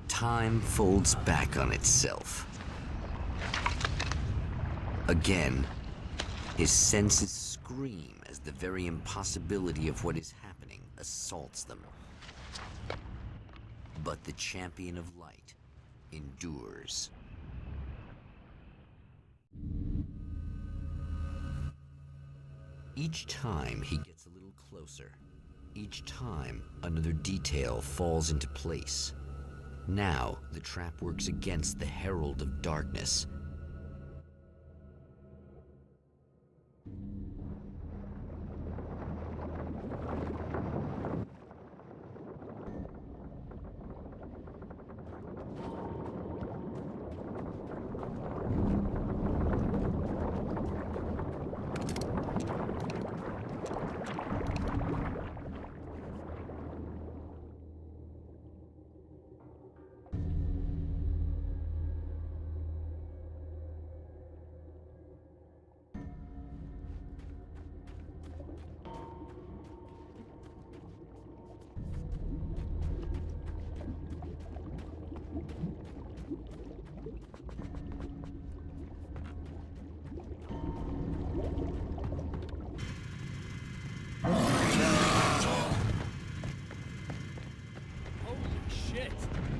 Time folds back on itself. Again, his senses scream as the very impossibility of what is happening assaults them. But the champion of light endures. Each time he gets a little closer. Each time another detail falls into place. Now the trap works against the Herald of Darkness.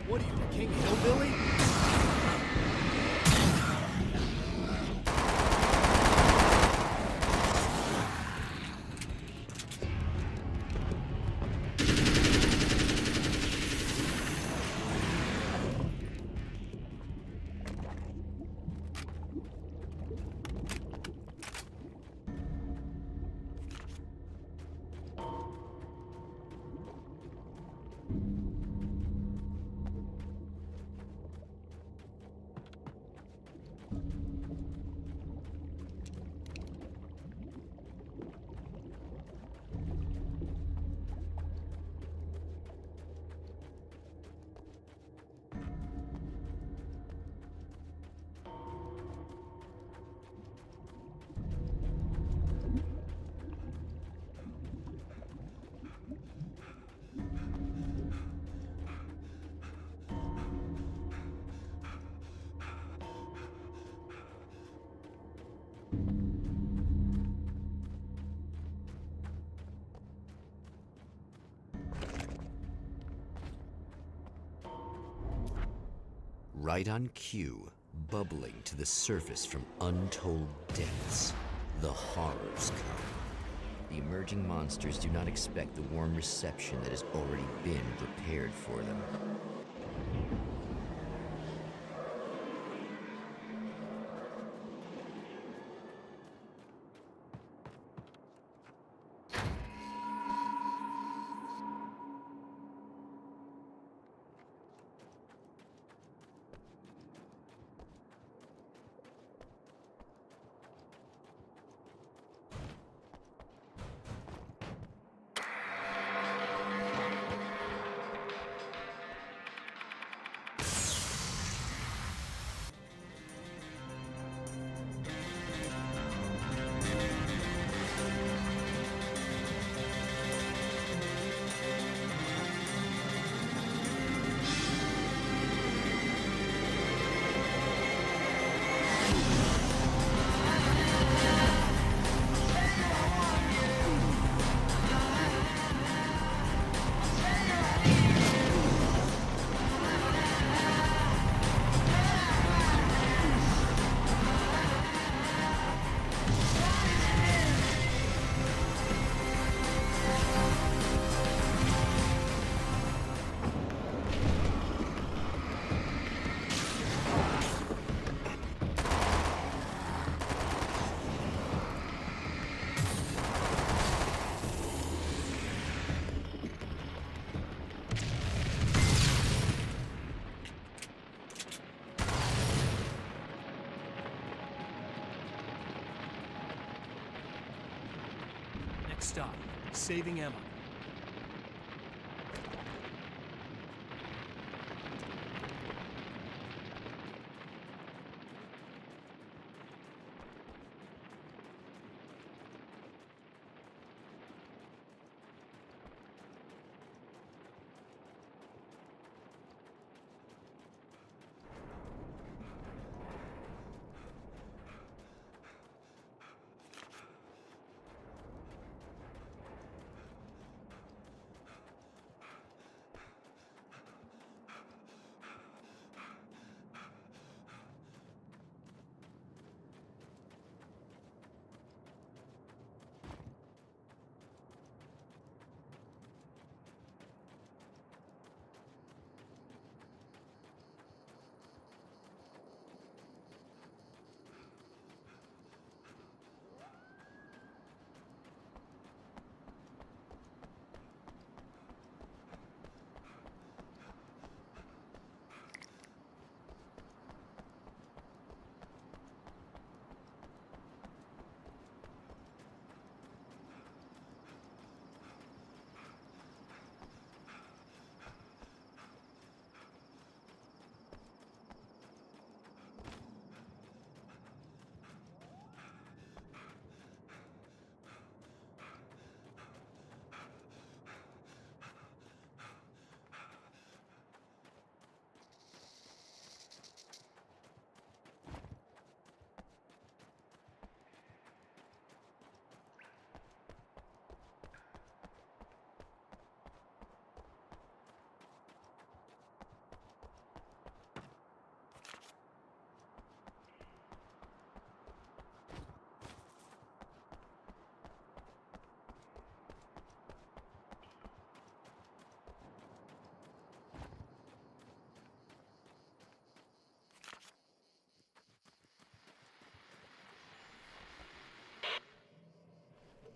What are you, the King Hillbilly? Right on cue, bubbling to the surface from untold depths, the horrors come. The emerging monsters do not expect the warm reception that has already been prepared for them. Next stop, saving Emma.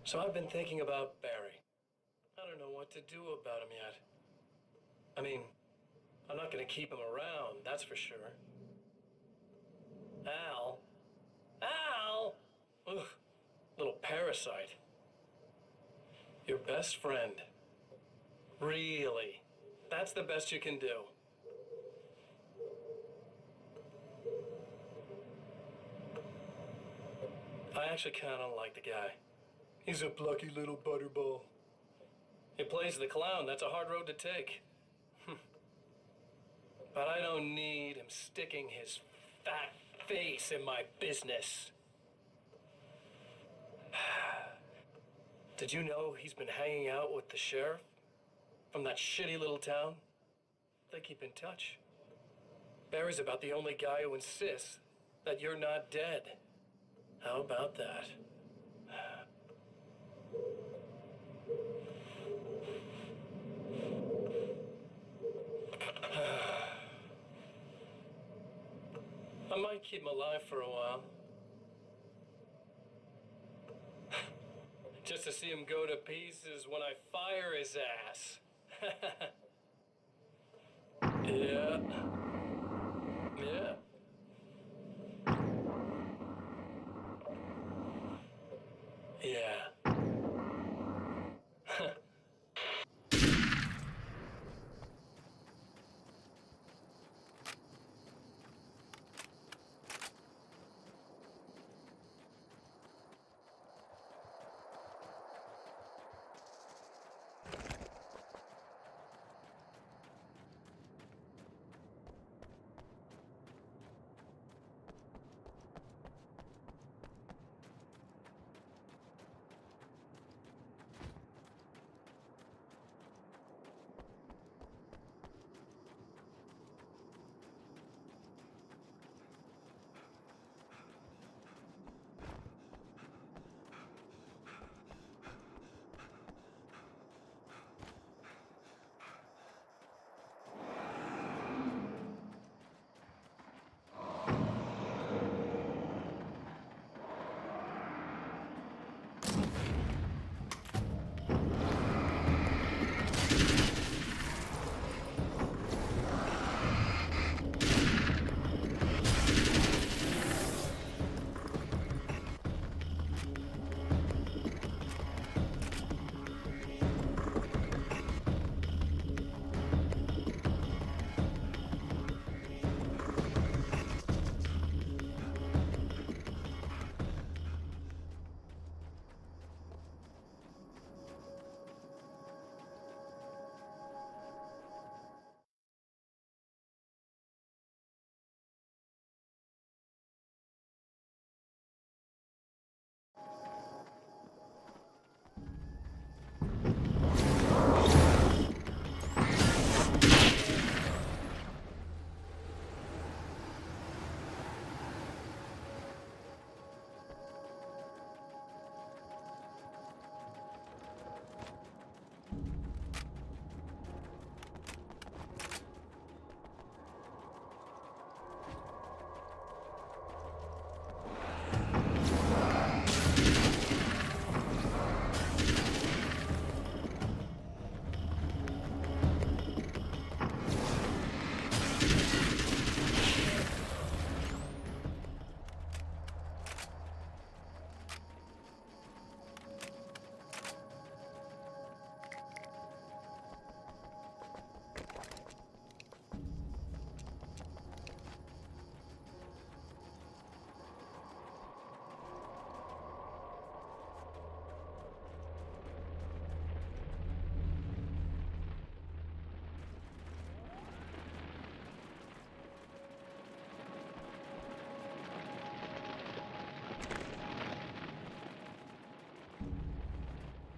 So I've been thinking about Barry. I don't know what to do about him yet. I mean, I'm not gonna keep him around, that's for sure. Al? Al! Ugh, little parasite. Your best friend. Really? That's the best you can do. I actually kind of like the guy. He's a plucky little butterball. He plays the clown. That's a hard road to take. But I don't need him sticking his fat face in my business. Did you know he's been hanging out with the sheriff from that shitty little town? They keep in touch. Barry's about the only guy who insists that you're not dead. How about that? I might keep him alive for a while. Just to see him go to pieces when I fire his ass. Yeah. Yeah. Yeah.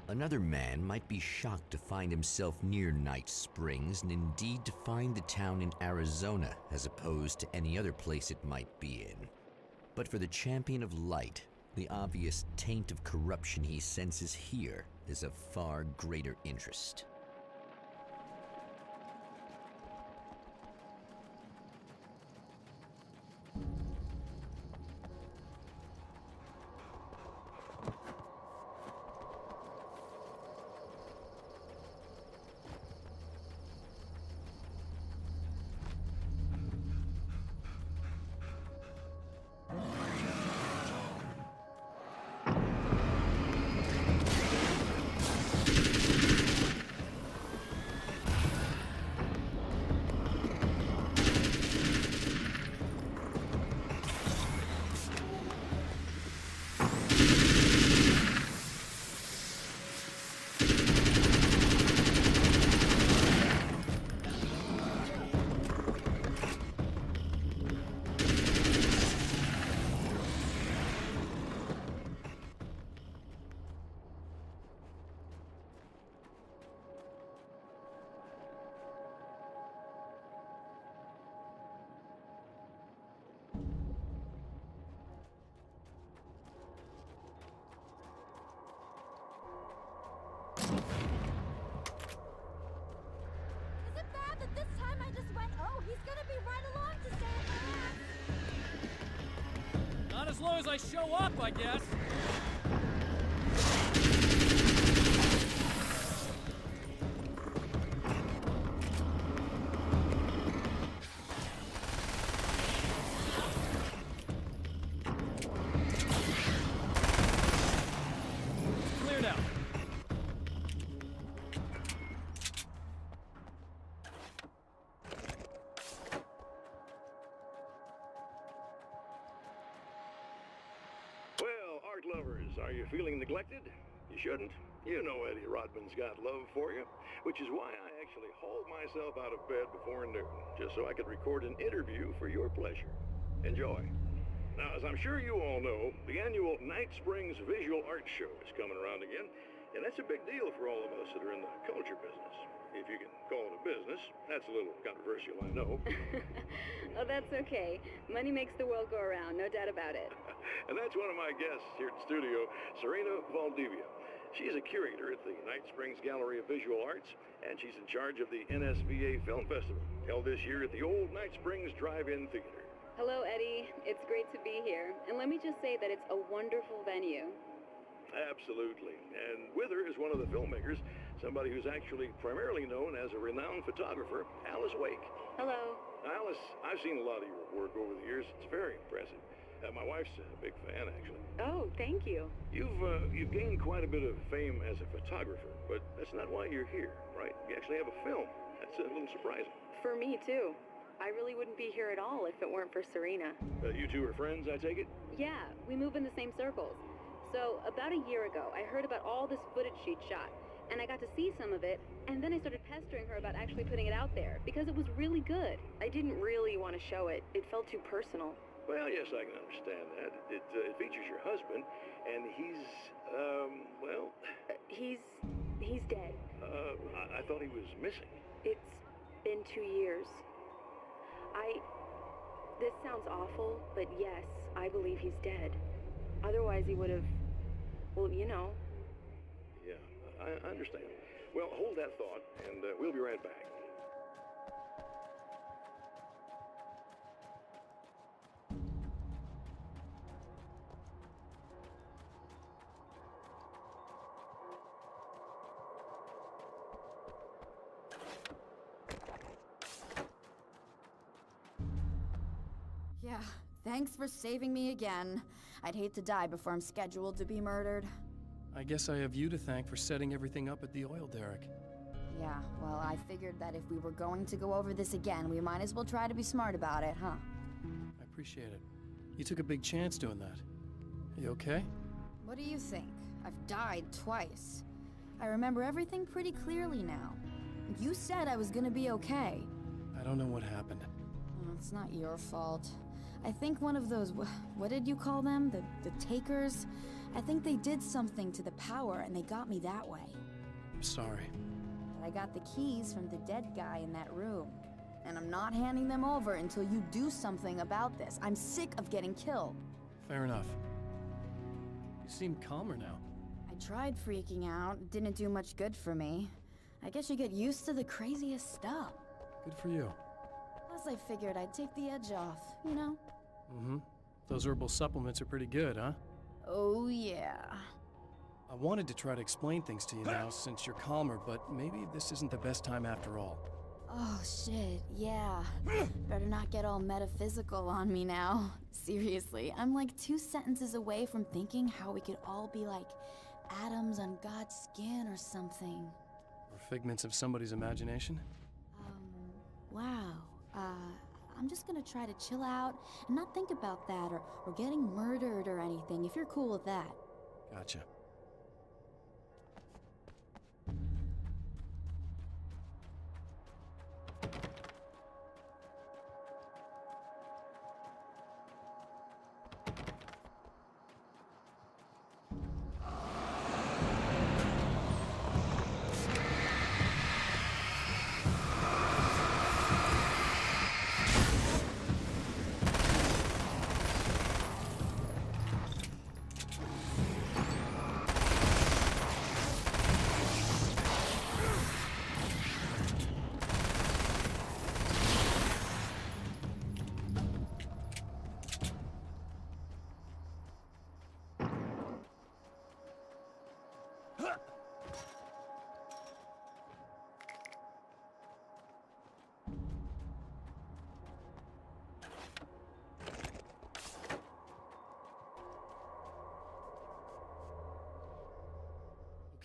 Another man might be shocked to find himself near Night Springs, and indeed to find the town in Arizona as opposed to any other place it might be in. But for the champion of light, the obvious taint of corruption he senses here is of far greater interest. long as I show up, I guess. Clear now. Well, art lovers, are you feeling neglected? You shouldn't. You know Eddie Rodman's got love for you, which is why I actually hauled myself out of bed before noon, just so I could record an interview for your pleasure. Enjoy. Now, as I'm sure you all know, the annual Night Springs Visual Art Show is coming around again, and that's a big deal for all of us that are in the culture business. If you can call it a business. That's a little controversial, I know. Oh, that's okay. Money makes the world go around, no doubt about it. And that's one of my guests here at the studio, Serena Valdivia. She's a curator at the Night Springs Gallery of Visual Arts, and she's in charge of the NSVA Film Festival, held this year at the old Night Springs Drive-In Theater. Hello, Eddie. It's great to be here. And let me just say that it's a wonderful venue. Absolutely. And with her is one of the filmmakers, somebody who's actually primarily known as a renowned photographer, Alice Wake. Hello. Alice, I've seen a lot of your work over the years. It's very impressive. My wife's a big fan, actually. Oh, thank you. You've gained quite a bit of fame as a photographer, but that's not why you're here, right? You actually have a film. That's a little surprising. For me, too. I really wouldn't be here at all if it weren't for Serena. You two are friends, I take it? Yeah, we move in the same circles. So, about a year ago, I heard about all this footage she'd shot, and I got to see some of it, and then I started pestering her about actually putting it out there, because it was really good. I didn't really want to show it. It felt too personal. Well, yes, I can understand that. It features your husband, and he's, well... He's dead. I thought he was missing. It's been 2 years. This sounds awful, but yes, I believe he's dead. Otherwise he would have, well, you know. Yeah, I understand. Well, hold that thought, and we'll be right back. Yeah, thanks for saving me again. I'd hate to die before I'm scheduled to be murdered. I guess I have you to thank for setting everything up at the oil derrick. Yeah, well, I figured that if we were going to go over this again, we might as well try to be smart about it, huh? I appreciate it. You took a big chance doing that. Are you okay? What do you think? I've died twice. I remember everything pretty clearly now. You said I was gonna be okay. I don't know what happened. Oh, it's not your fault. I think one of those, what did you call them? The takers? I think they did something to the power and they got me that way. I'm sorry. But I got the keys from the dead guy in that room. And I'm not handing them over until you do something about this. I'm sick of getting killed. Fair enough. You seem calmer now. I tried freaking out. It didn't do much good for me. I guess you get used to the craziest stuff. Good for you. Plus I figured I'd take the edge off, you know? Mm-hmm. Those herbal supplements are pretty good, huh? Oh yeah. I wanted to try to explain things to you now since you're calmer, but maybe this isn't the best time after all. Oh shit, yeah. Better not get all metaphysical on me now. Seriously, I'm like 2 sentences away from thinking how we could all be like atoms on God's skin or something. Or figments of somebody's imagination? Wow. I'm just gonna try to chill out and not think about that or getting murdered or anything, if you're cool with that. Gotcha.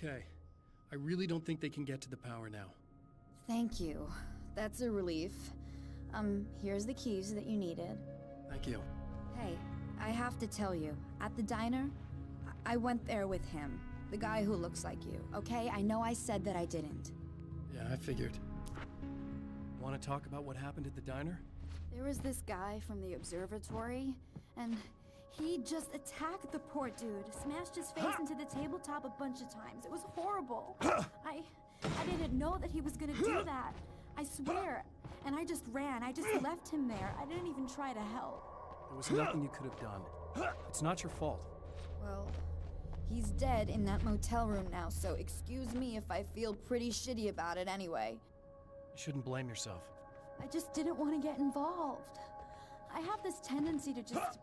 okay. I really don't think they can get to the power now. Thank you. That's a relief. Here's the keys that you needed. Thank you. Hey, I have to tell you, at the diner, I went there with him. The guy who looks like you, okay? I know I said that I didn't. Yeah, I figured. Want to talk about what happened at the diner? There was this guy from the observatory, and he just attacked the poor dude, smashed his face into the tabletop a bunch of times. It was horrible. I didn't know that he was gonna do that. I swear. And I just ran. I just left him there. I didn't even try to help. There was nothing you could have done. It's not your fault. Well, he's dead in that motel room now, so excuse me if I feel pretty shitty about it anyway. You shouldn't blame yourself. I just didn't want to get involved. I have this tendency to just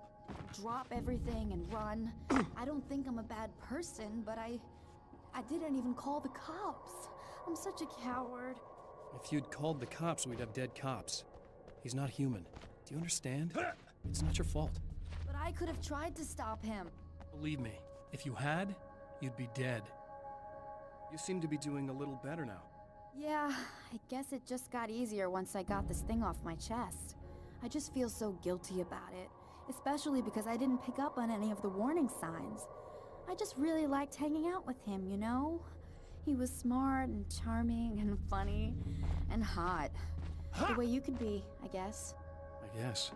drop everything and run. I don't think I'm a bad person, but I didn't even call the cops. I'm such a coward. If you'd called the cops, we'd have dead cops. He's not human. Do you understand? It's not your fault. But I could have tried to stop him. Believe me, if you had, you'd be dead. You seem to be doing a little better now. Yeah, I guess it just got easier once I got this thing off my chest. I just feel so guilty about it, especially because I didn't pick up on any of the warning signs. I just really liked hanging out with him, you know? He was smart and charming and funny and hot. The way you could be, I guess. I guess.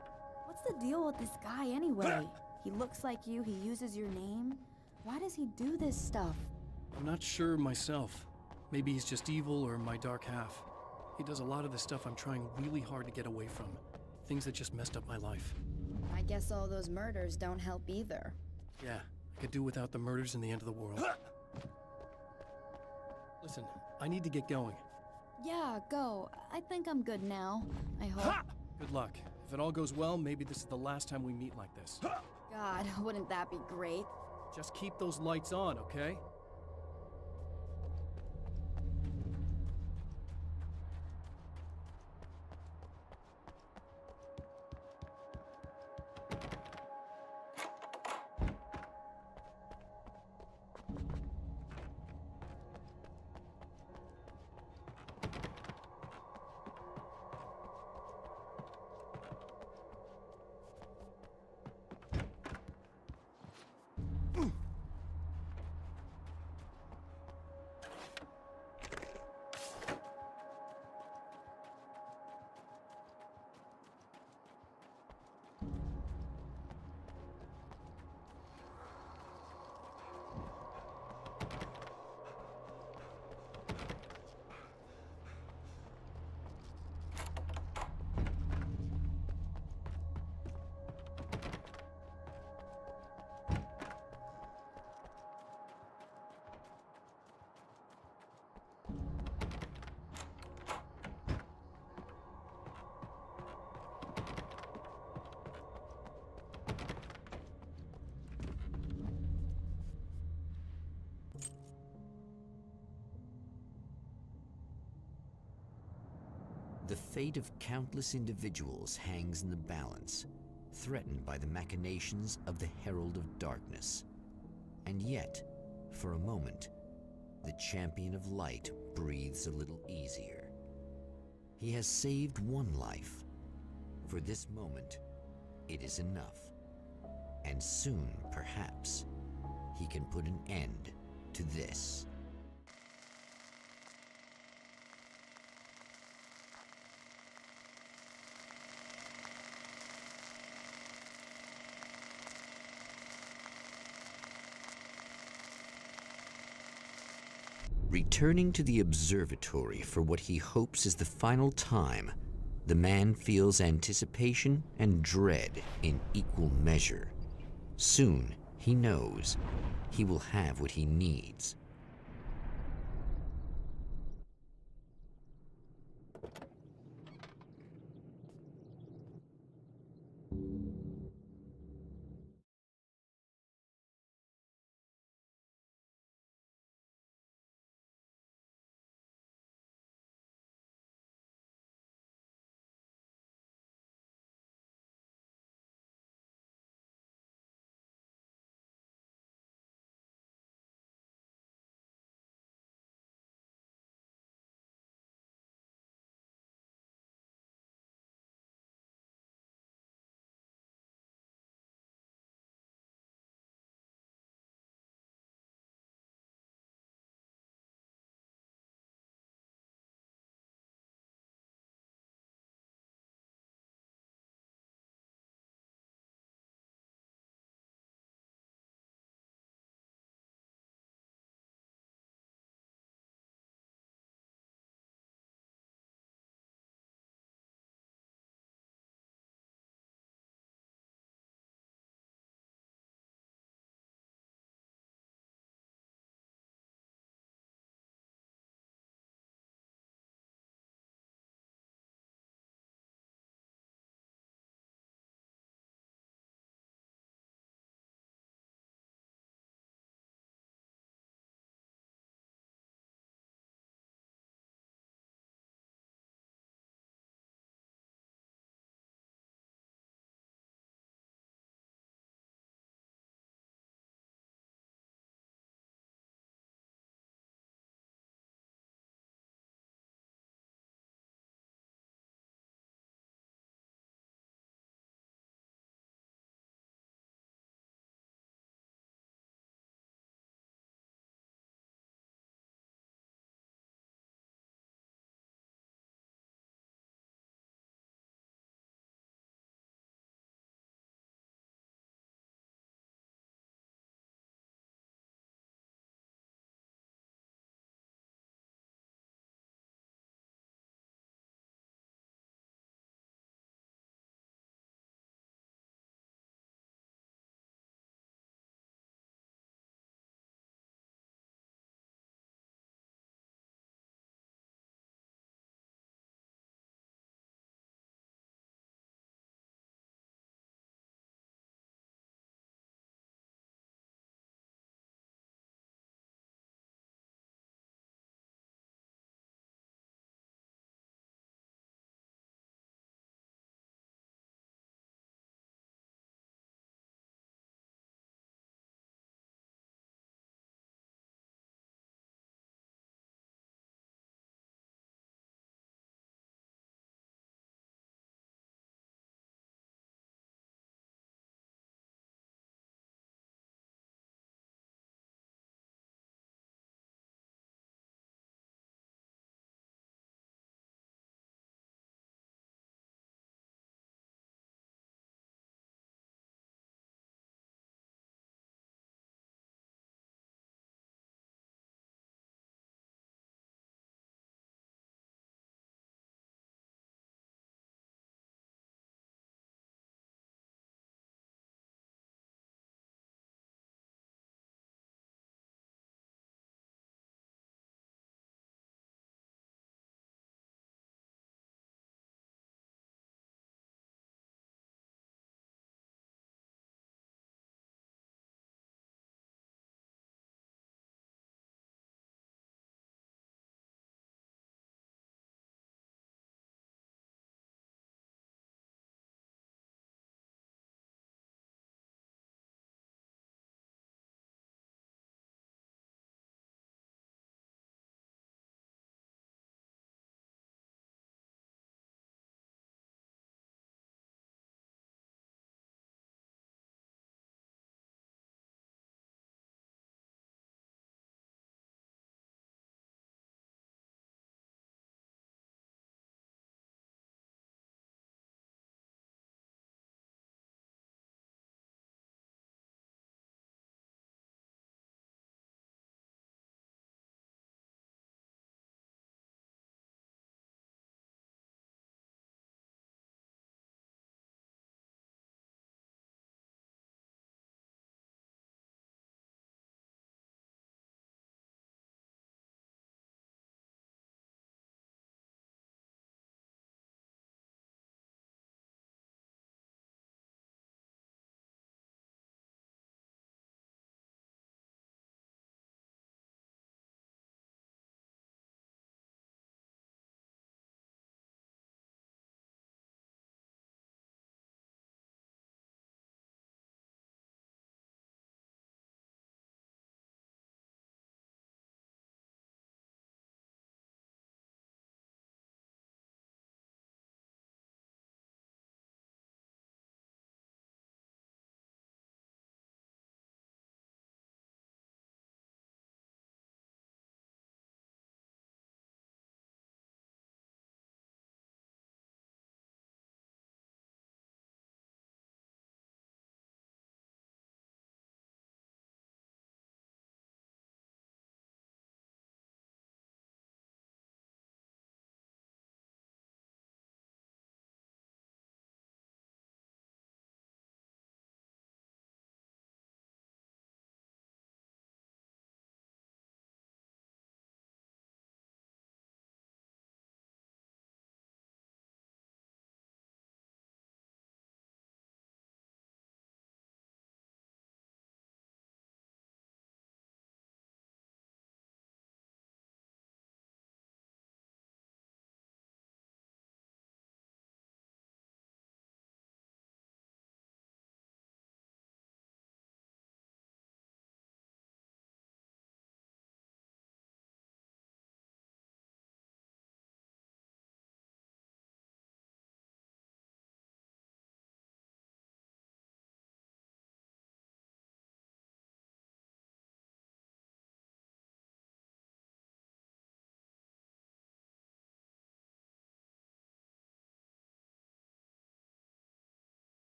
What's the deal with this guy anyway? He looks like you, he uses your name. Why does he do this stuff? I'm not sure myself. Maybe he's just evil or my dark half. He does a lot of the stuff I'm trying really hard to get away from. Things that just messed up my life. I guess all those murders don't help either. Yeah, I could do without the murders and the end of the world. Listen, I need to get going. Yeah, go. I think I'm good now. I hope. Good luck. If it all goes well, maybe this is the last time we meet like this. God, wouldn't that be great? Just keep those lights on, okay? The fate of countless individuals hangs in the balance, threatened by the machinations of the Herald of Darkness. And yet, for a moment, the Champion of Light breathes a little easier. He has saved one life. For this moment, it is enough. And soon, perhaps, he can put an end to this. Returning to the observatory for what he hopes is the final time, the man feels anticipation and dread in equal measure. Soon, he knows, he will have what he needs.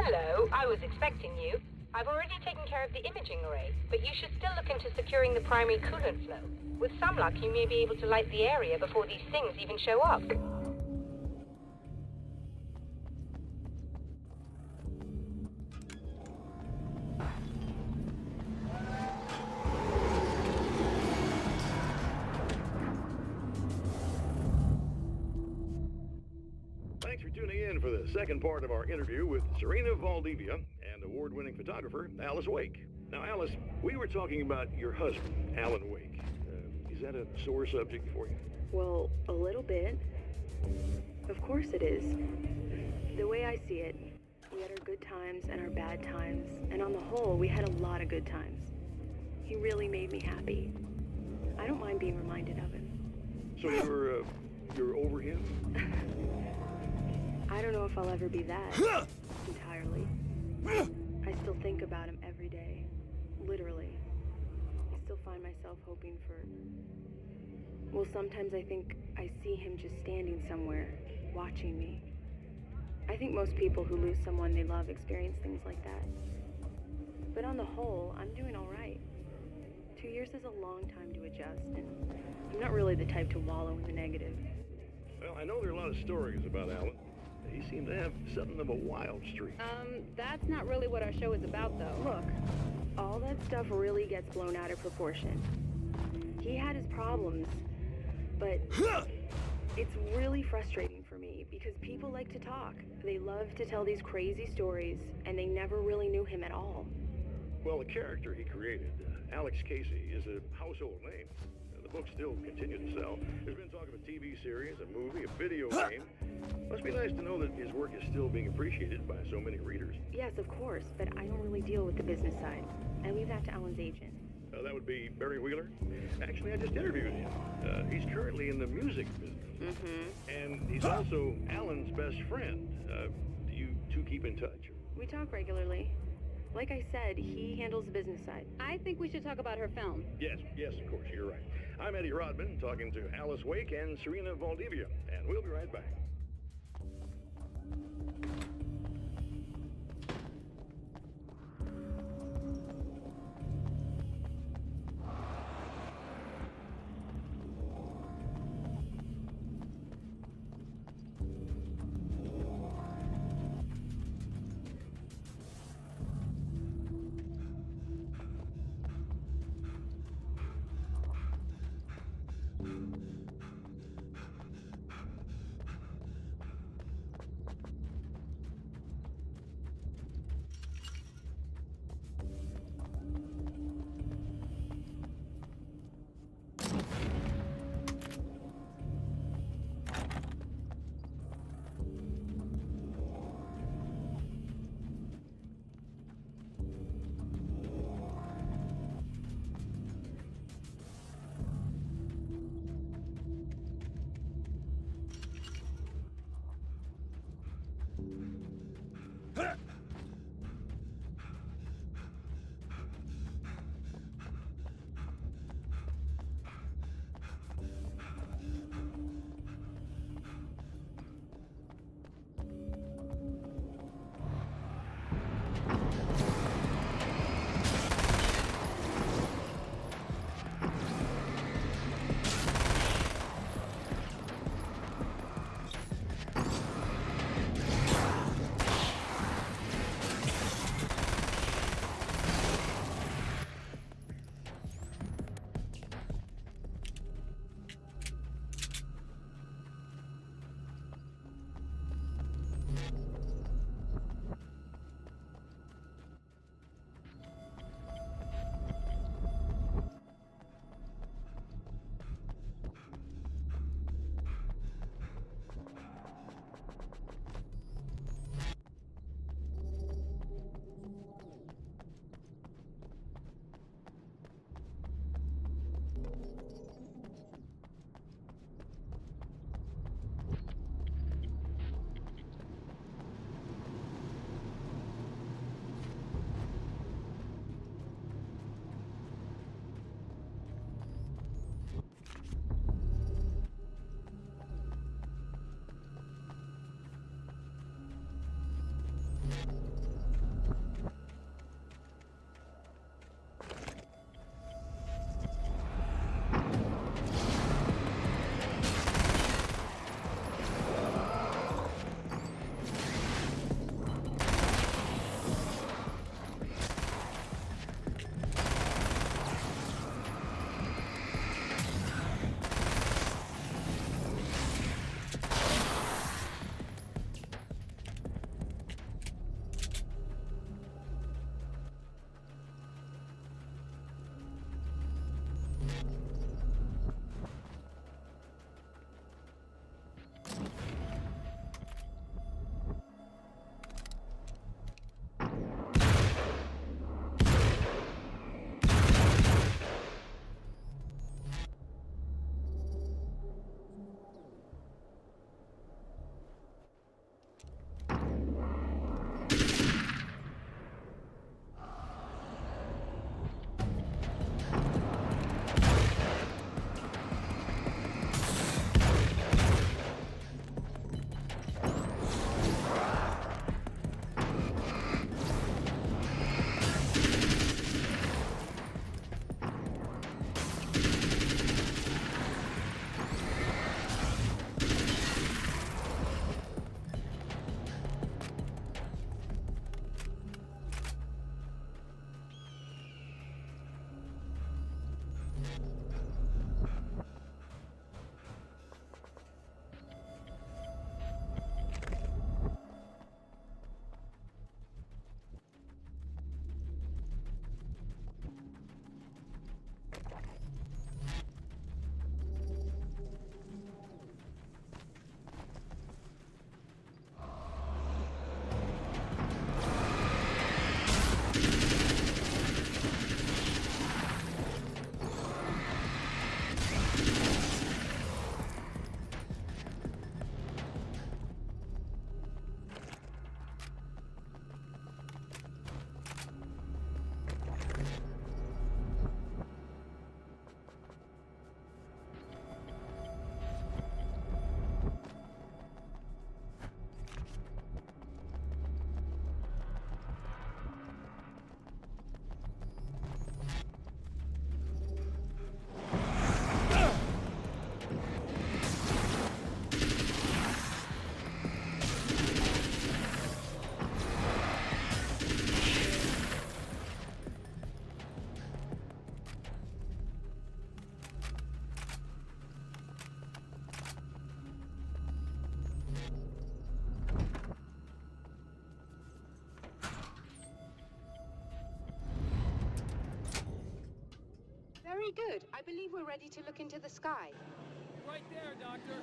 Hello, I was expecting you. I've already taken care of the imaging array, but you should still look into securing the primary coolant flow. With some luck, you may be able to light the area before these things even show up. Thanks for tuning in for the second part of our interview with Serena Valdivia and award-winning photographer Alice Wake. Now, Alice, we were talking about your husband, Alan Wake. Is that a sore subject for you? Well, a little bit. Of course it is. The way I see it, we had our good times and our bad times, and on the whole, we had a lot of good times. He really made me happy. I don't mind being reminded of him. So you're over him? I don't know if I'll ever be that entirely. I still think about him every day. Literally. I still find myself hoping for... Well, sometimes I think I see him just standing somewhere, watching me. I think most people who lose someone they love experience things like that. But on the whole, I'm doing all right. 2 years is a long time to adjust, and I'm not really the type to wallow in the negative. Well, I know there are a lot of stories about Alan. He seemed to have something of a wild streak. That's not really what our show is about, though. Look, all that stuff really gets blown out of proportion. He had his problems, but it's really frustrating for me because people like to talk. They love to tell these crazy stories, and they never really knew him at all. Well, the character he created, Alex Casey, is a household name. The books still continue to sell. There's been talk of a TV series, a movie, a video game. Must be nice to know that his work is still being appreciated by so many readers. Yes, of course, but I don't really deal with the business side. I leave that to Alan's agent. That would be Barry Wheeler. Actually, I just interviewed him. He's currently in the music business. And he's also Alan's best friend. Do you two keep in touch? We talk regularly. Like I said, he handles the business side. I think we should talk about her film. Yes, of course, you're right. I'm Eddie Rodman, talking to Alice Wake and Serena Valdivia, and we'll be right back. Very good. I believe we're ready to look into the sky. Right there, Doctor.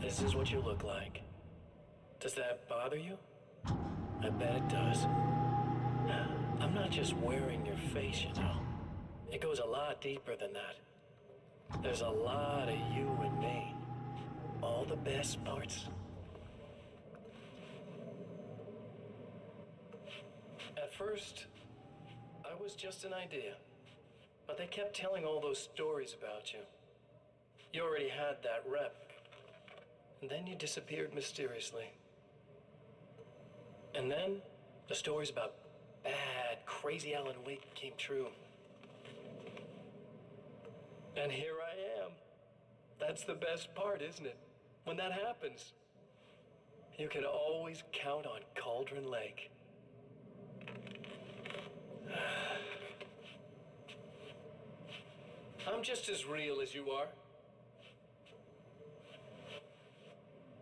This is what you look like. Does that bother you? I bet it does. I'm not just wearing your face, you know. It goes a lot deeper than that. There's a lot of you and me. All the best parts. At first, I was just an idea. But they kept telling all those stories about you. You already had that rep. And then you disappeared mysteriously. And then, the stories about bad, crazy Alan Wake came true. And here I am. That's the best part, isn't it? When that happens, you can always count on Cauldron Lake. I'm just as real as you are.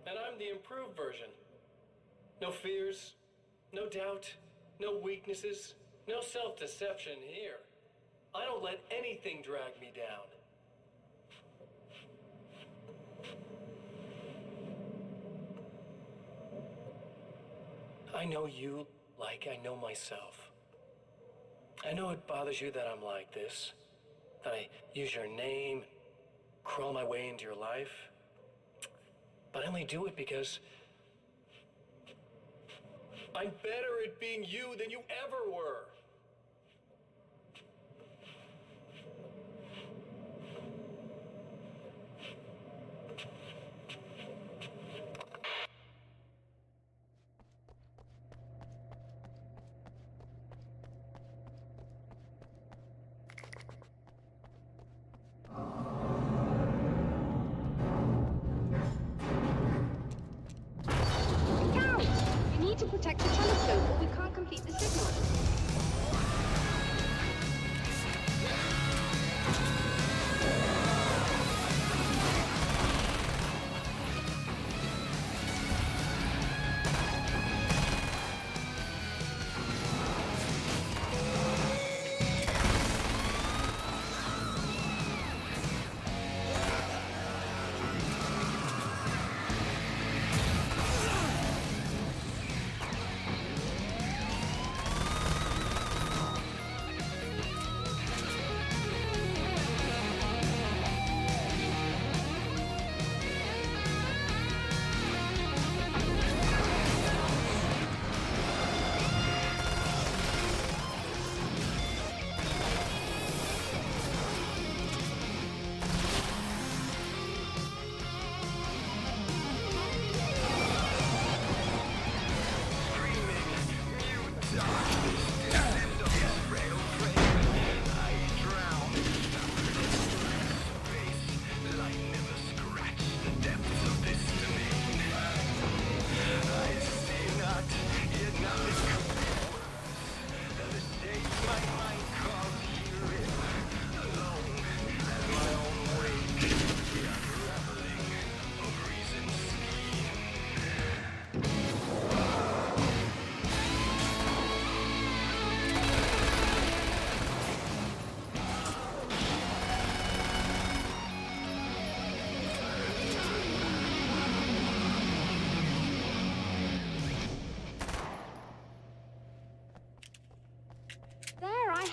And I'm the improved version. No fears, no doubt, no weaknesses, no self-deception here. I don't let anything drag me down. I know you like I know myself. I know it bothers you that I'm like this, that I use your name, crawl my way into your life. But I only do it because I'm better at being you than you ever were.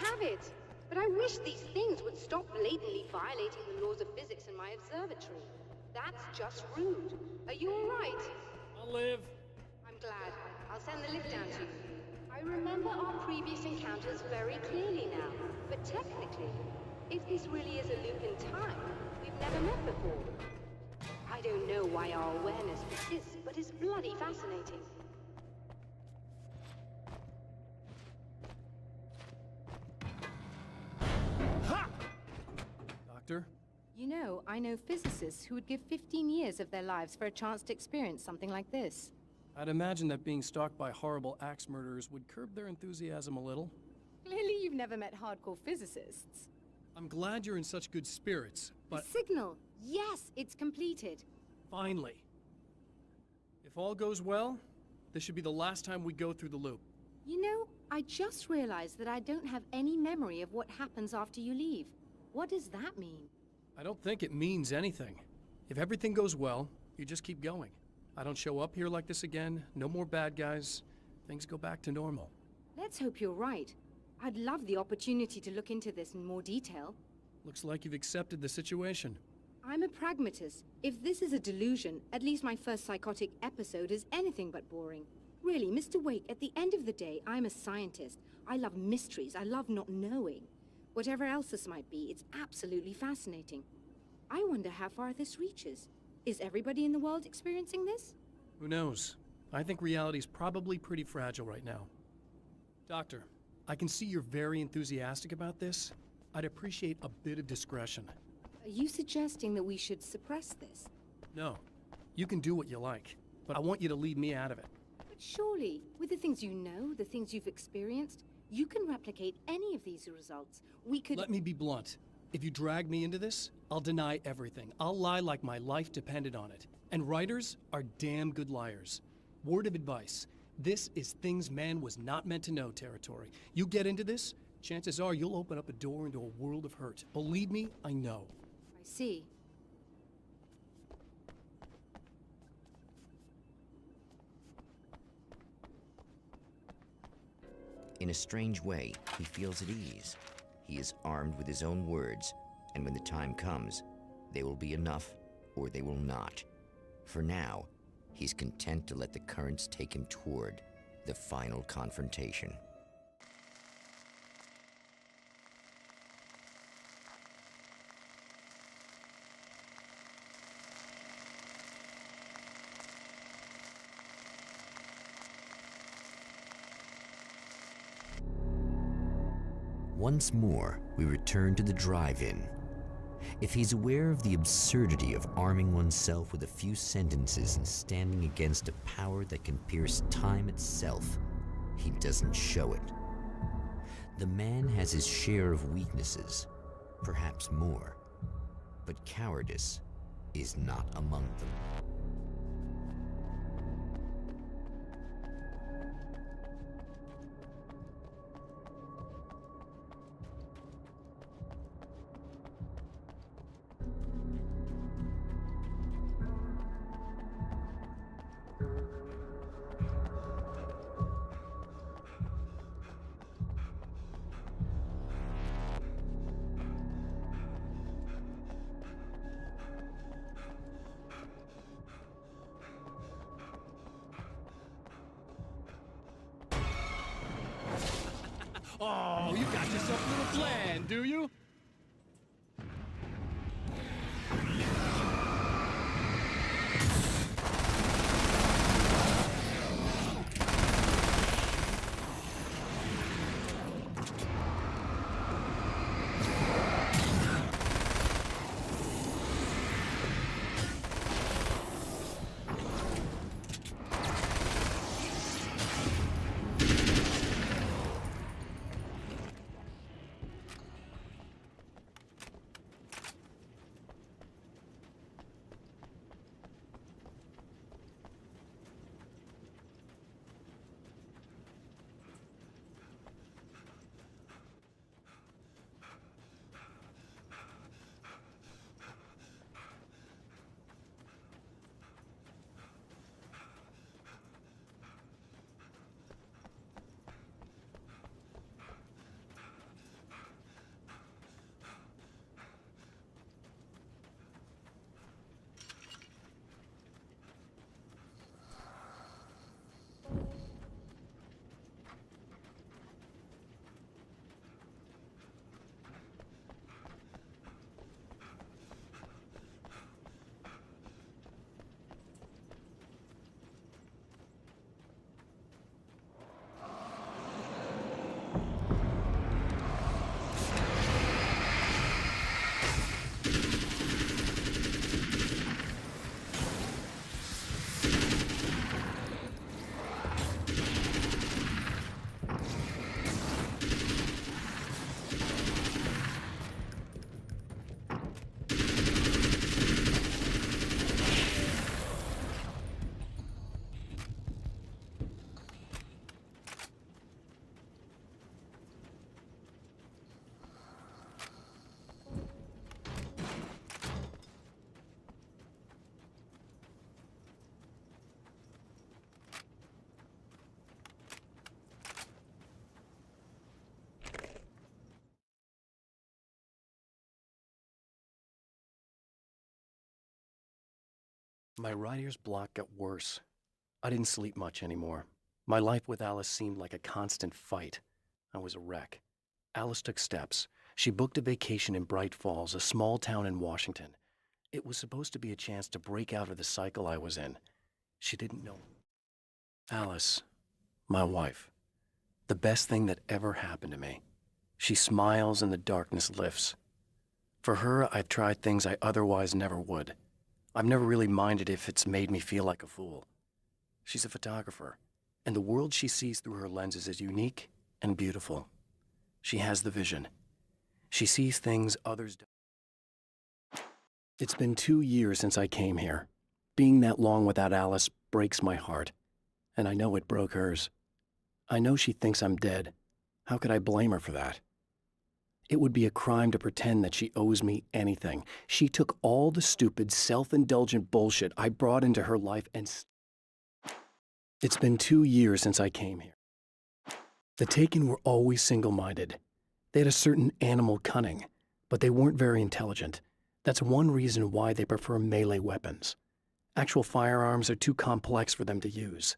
have it. But I wish these things would stop blatantly violating the laws of physics in my observatory. That's just rude. Are you all right? I'll live. I'm glad. I'll send the lift down to you. I remember our previous encounters very clearly now. But technically, if this really is a loop in time, we've never met before. I don't know why our awareness persists, but it's bloody fascinating. Doctor? You know, I know physicists who would give 15 years of their lives for a chance to experience something like this. I'd imagine that being stalked by horrible axe murderers would curb their enthusiasm a little. Clearly you've never met hardcore physicists. I'm glad you're in such good spirits, but The signal! Yes, it's completed. finally. If all goes well, this should be the last time we go through the loop. You know, I just realized that I don't have any memory of what happens after you leave. What does that mean? I don't think it means anything. If everything goes well, you just keep going. I don't show up here like this again, no more bad guys. Things go back to normal. Let's hope you're right. I'd love the opportunity to look into this in more detail. Looks like you've accepted the situation. I'm a pragmatist. If this is a delusion, at least my first psychotic episode is anything but boring. Really, Mr. Wake, at the end of the day, I'm a scientist. I love mysteries. I love not knowing. Whatever else this might be, it's absolutely fascinating. I wonder how far this reaches. Is everybody in the world experiencing this? Who knows? I think reality's probably pretty fragile right now. Doctor, I can see you're very enthusiastic about this. I'd appreciate a bit of discretion. Are you suggesting that we should suppress this? No, you can do what you like, but I want you to leave me out of it. But surely, with the things you know, the things you've experienced, you can replicate any of these results. We could— Let me be blunt. If you drag me into this, I'll deny everything. I'll lie like my life depended on it. And writers are damn good liars. Word of advice. This is things man was not meant to know territory. You get into this, chances are you'll open up a door into a world of hurt. Believe me, I know. I see. In a strange way, he feels at ease. He is armed with his own words, and when the time comes, they will be enough or they will not. For now, he's content to let the currents take him toward the final confrontation. Once more, we return to the drive-in. If he's aware of the absurdity of arming oneself with a few sentences and standing against a power that can pierce time itself, he doesn't show it. The man has his share of weaknesses, perhaps more, but cowardice is not among them. Oh, you got yourself a little plan, do you? My writer's block got worse. I didn't sleep much anymore. My life with Alice seemed like a constant fight. I was a wreck. Alice took steps. She booked a vacation in Bright Falls, a small town in Washington. It was supposed to be a chance to break out of the cycle I was in. She didn't know. Alice, my wife, the best thing that ever happened to me. She smiles and the darkness lifts. For her, I've tried things I otherwise never would. I've never really minded if it's made me feel like a fool. She's a photographer, and the world she sees through her lenses is unique and beautiful. She has the vision. She sees things others don't. It's been 2 years since I came here. Being that long without Alice breaks my heart, and I know it broke hers. I know she thinks I'm dead. How could I blame her for that? It would be a crime to pretend that she owes me anything. She took all the stupid, self-indulgent bullshit I brought into her life and... It's been 2 years since I came here. The Taken were always single-minded. They had a certain animal cunning, but they weren't very intelligent. That's one reason why they prefer melee weapons. Actual firearms are too complex for them to use.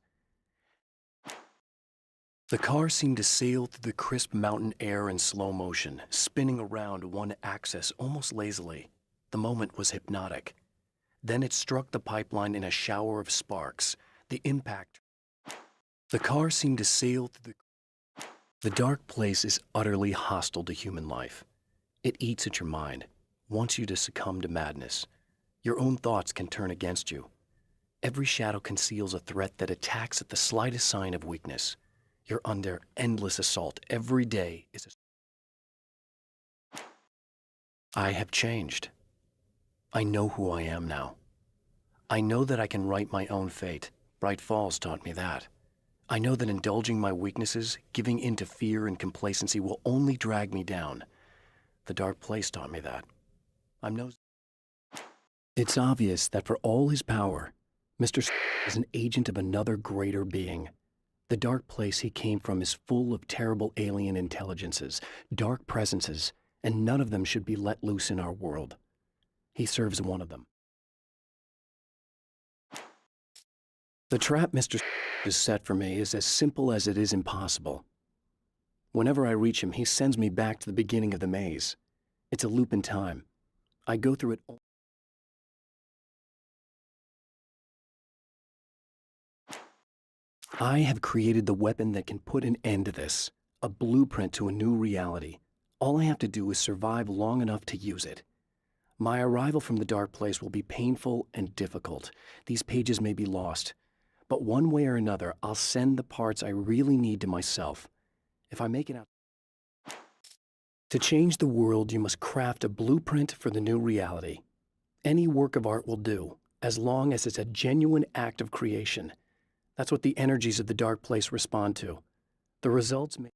The car seemed to sail through the crisp mountain air in slow motion, spinning around one axis almost lazily. The moment was hypnotic. Then it struck the pipeline in a shower of sparks. The impact... The car seemed to sail through the dark place is utterly hostile to human life. It eats at your mind, wants you to succumb to madness. Your own thoughts can turn against you. Every shadow conceals a threat that attacks at the slightest sign of weakness. You're under endless assault. Every day is a... I have changed. I know who I am now. I know that I can write my own fate. Bright Falls taught me that. I know that indulging my weaknesses, giving in to fear and complacency will only drag me down. The dark place taught me that. It's obvious that for all his power, Mr. is an agent of another greater being. The dark place he came from is full of terrible alien intelligences, dark presences, and none of them should be let loose in our world. He serves one of them. The trap Mr. has set for me is as simple as it is impossible. Whenever I reach him, he sends me back to the beginning of the maze. It's a loop in time. I go through it. I have created the weapon that can put an end to this, a blueprint to a new reality. All I have to do is survive long enough to use it. My arrival from the dark place will be painful and difficult. These pages may be lost, but one way or another, I'll send the parts I really need to myself. If I make it out... To change the world, you must craft a blueprint for the new reality. Any work of art will do, as long as it's a genuine act of creation. That's what the energies of the dark place respond to. The results may...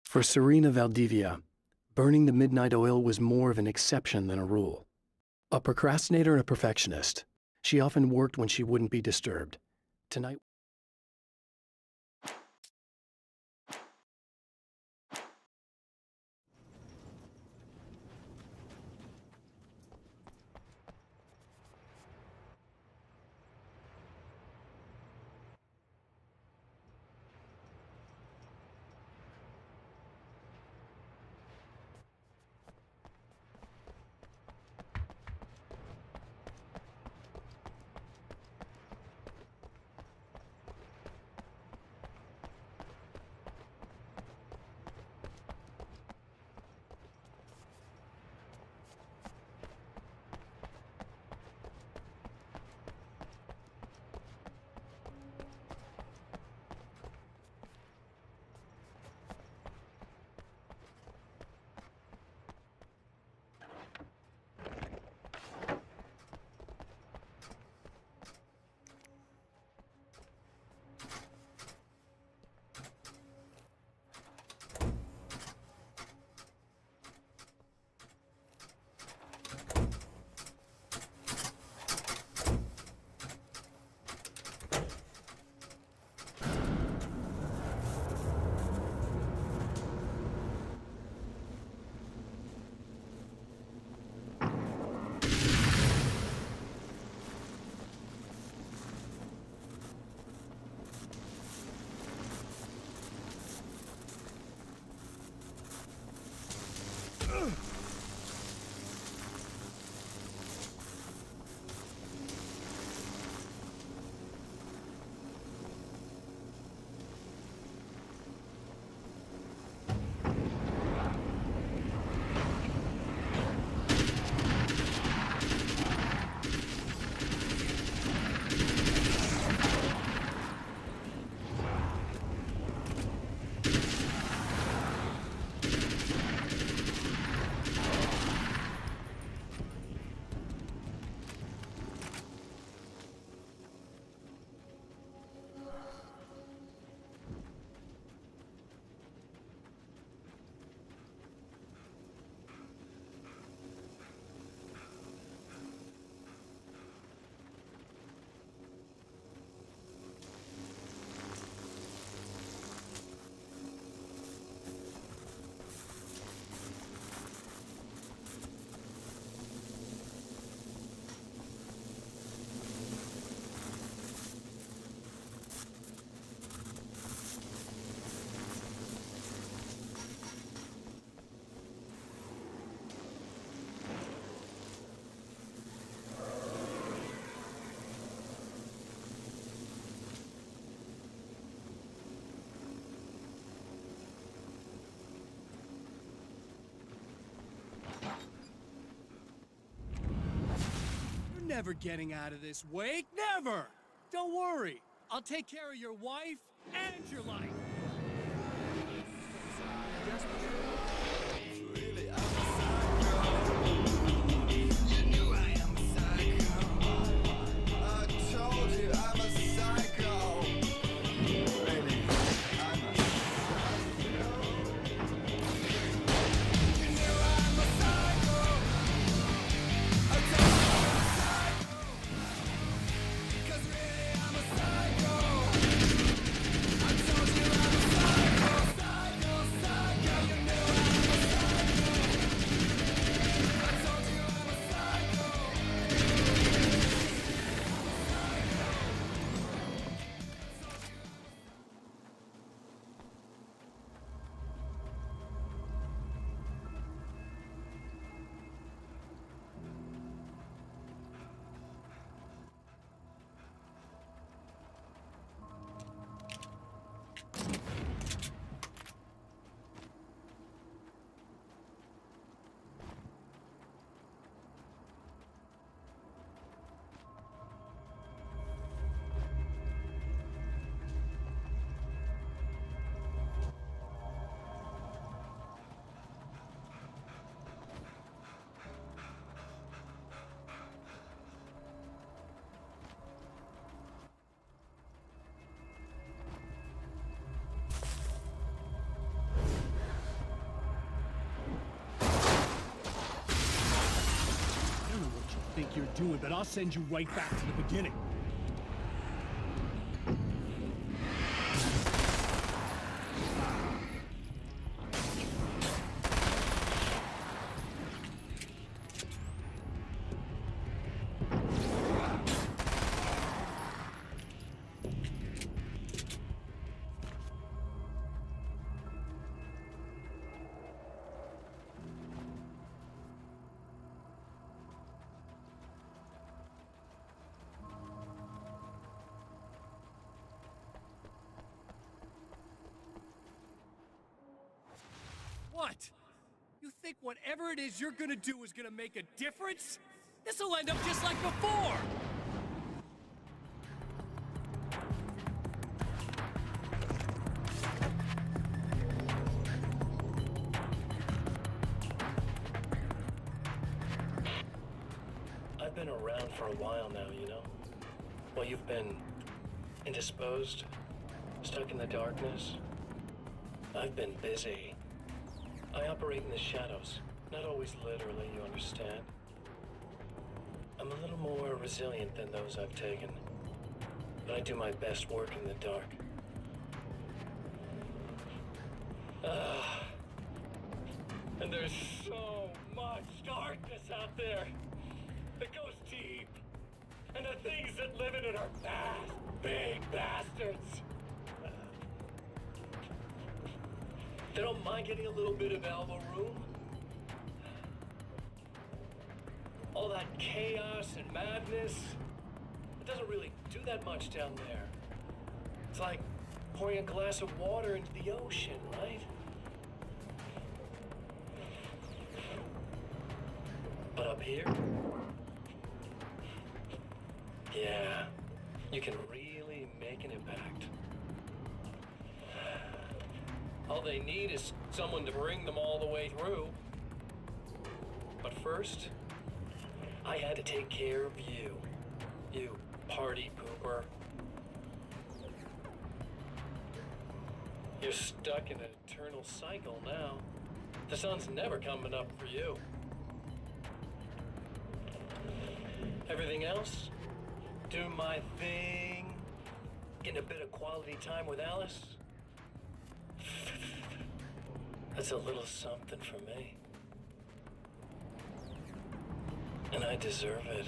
For Serena Valdivia, burning the midnight oil was more of an exception than a rule. A procrastinator and a perfectionist, she often worked when she wouldn't be disturbed. Tonight... never getting out of this, Wake. Never! Don't worry. I'll take care of your wife and your life. Think you're doing, but I'll send you right back to the beginning. What? You think whatever it is you're gonna do is gonna make a difference? This'll end up just like before! I've been around for a while now, you know? Well, you've been indisposed, stuck in the darkness. I've been busy. I operate in the shadows. Not always literally, you understand? I'm a little more resilient than those I've taken. But I do my best work in the dark. And there's so much darkness out there that goes deep. And the things that live in it are bad, big bastards. They don't mind getting a little bit of elbow room. All that chaos and madness, it doesn't really do that much down there. It's like pouring a glass of water into the ocean, right? But up here, yeah, you can really make an impact. All they need is someone to bring them all the way through. But first, I had to take care of you. You party pooper. You're stuck in an eternal cycle now. The sun's never coming up for you. Everything else? Do my thing. Getting a bit of quality time with Alice. That's a little something for me. And I deserve it.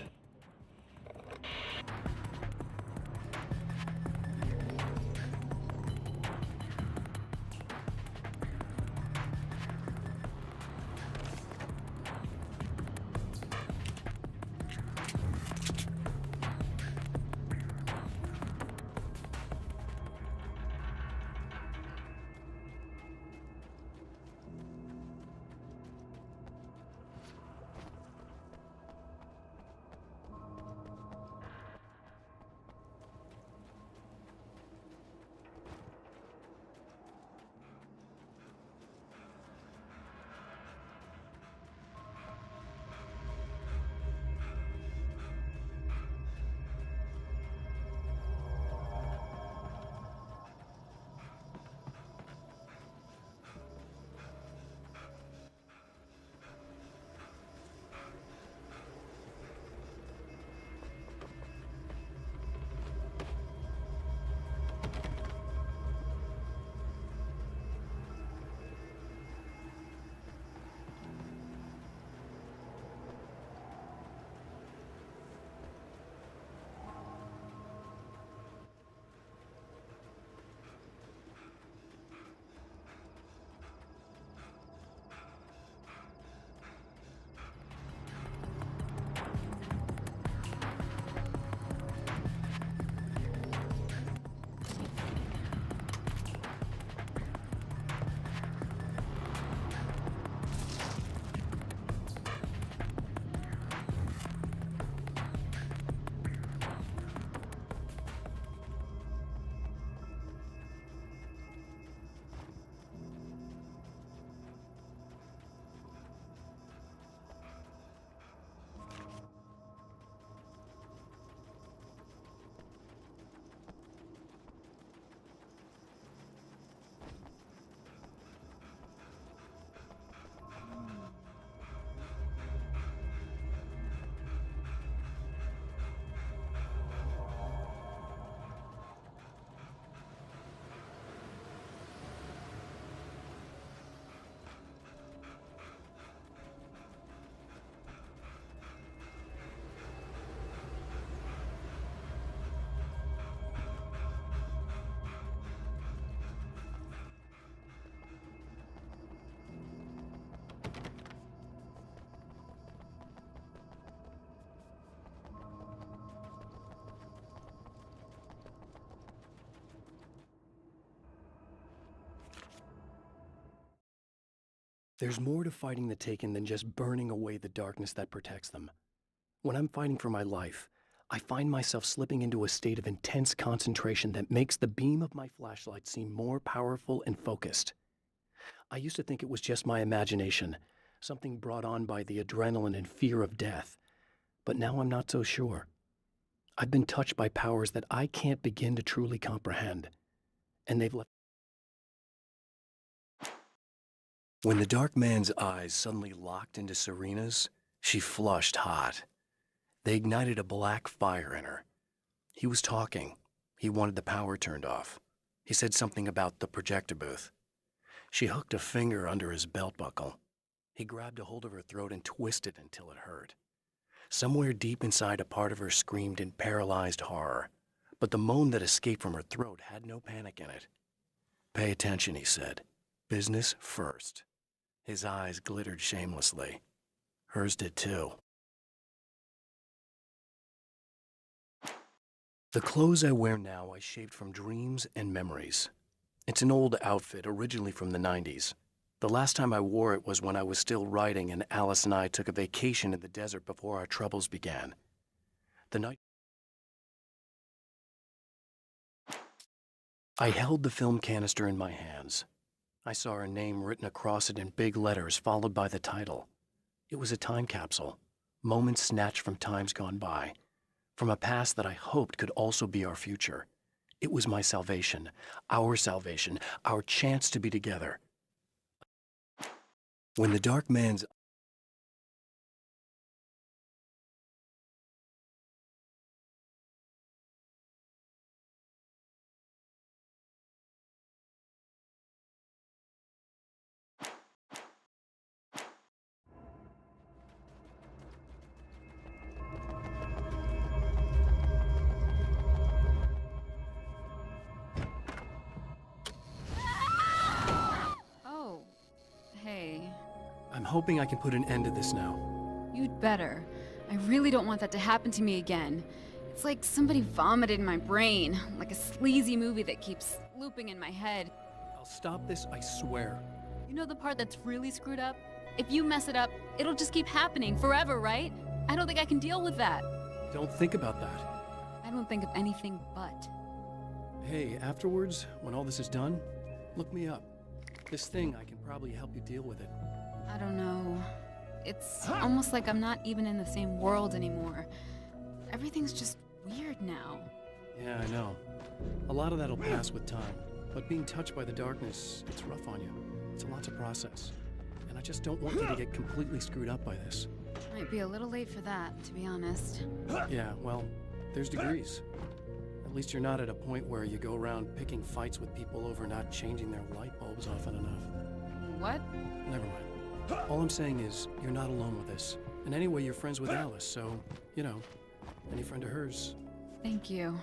There's more to fighting the Taken than just burning away the darkness that protects them. When I'm fighting for my life, I find myself slipping into a state of intense concentration that makes the beam of my flashlight seem more powerful and focused. I used to think it was just my imagination, something brought on by the adrenaline and fear of death, but now I'm not so sure. I've been touched by powers that I can't begin to truly comprehend, and they've left. When the dark man's eyes suddenly locked into Serena's, she flushed hot. They ignited a black fire in her. He was talking. He wanted the power turned off. He said something about the projector booth. She hooked a finger under his belt buckle. He grabbed a hold of her throat and twisted until it hurt. Somewhere deep inside, a part of her screamed in paralyzed horror, but the moan that escaped from her throat had no panic in it. "Pay attention," he said. "Business first." His eyes glittered shamelessly. Hers did too. The clothes I wear now I shaped from dreams and memories. It's an old outfit, originally from the 90s. The last time I wore it was when I was still writing and Alice and I took a vacation in the desert before our troubles began. The night I held the film canister in my hands. I saw her name written across it in big letters, followed by the title. It was a time capsule, moments snatched from times gone by, from a past that I hoped could also be our future. It was my salvation, our chance to be together. When the dark man's Oh, hey. I'm hoping I can put an end to this now. You'd better. I really don't want that to happen to me again. It's like somebody vomited in my brain, like a sleazy movie that keeps looping in my head. I'll stop this, I swear. You know the part that's really screwed up? If you mess it up, it'll just keep happening forever, right? I don't think I can deal with that. Don't think about that. I don't think of anything but. Hey, afterwards, when all this is done, look me up. This thing, I can probably help you deal with it. I don't know. It's almost like I'm not even in the same world anymore. Everything's just weird now. Yeah, I know. A lot of that'll pass with time. But being touched by the darkness, it's rough on you. It's a lot to process. And I just don't want you to get completely screwed up by this. Might be a little late for that, to be honest. Yeah, well, there's degrees. At least you're not at a point where you go around picking fights with people over not changing their light bulbs often enough. What? Never mind. All I'm saying is, you're not alone with this. And anyway, you're friends with Alice, so, you know, any friend of hers. Thank you.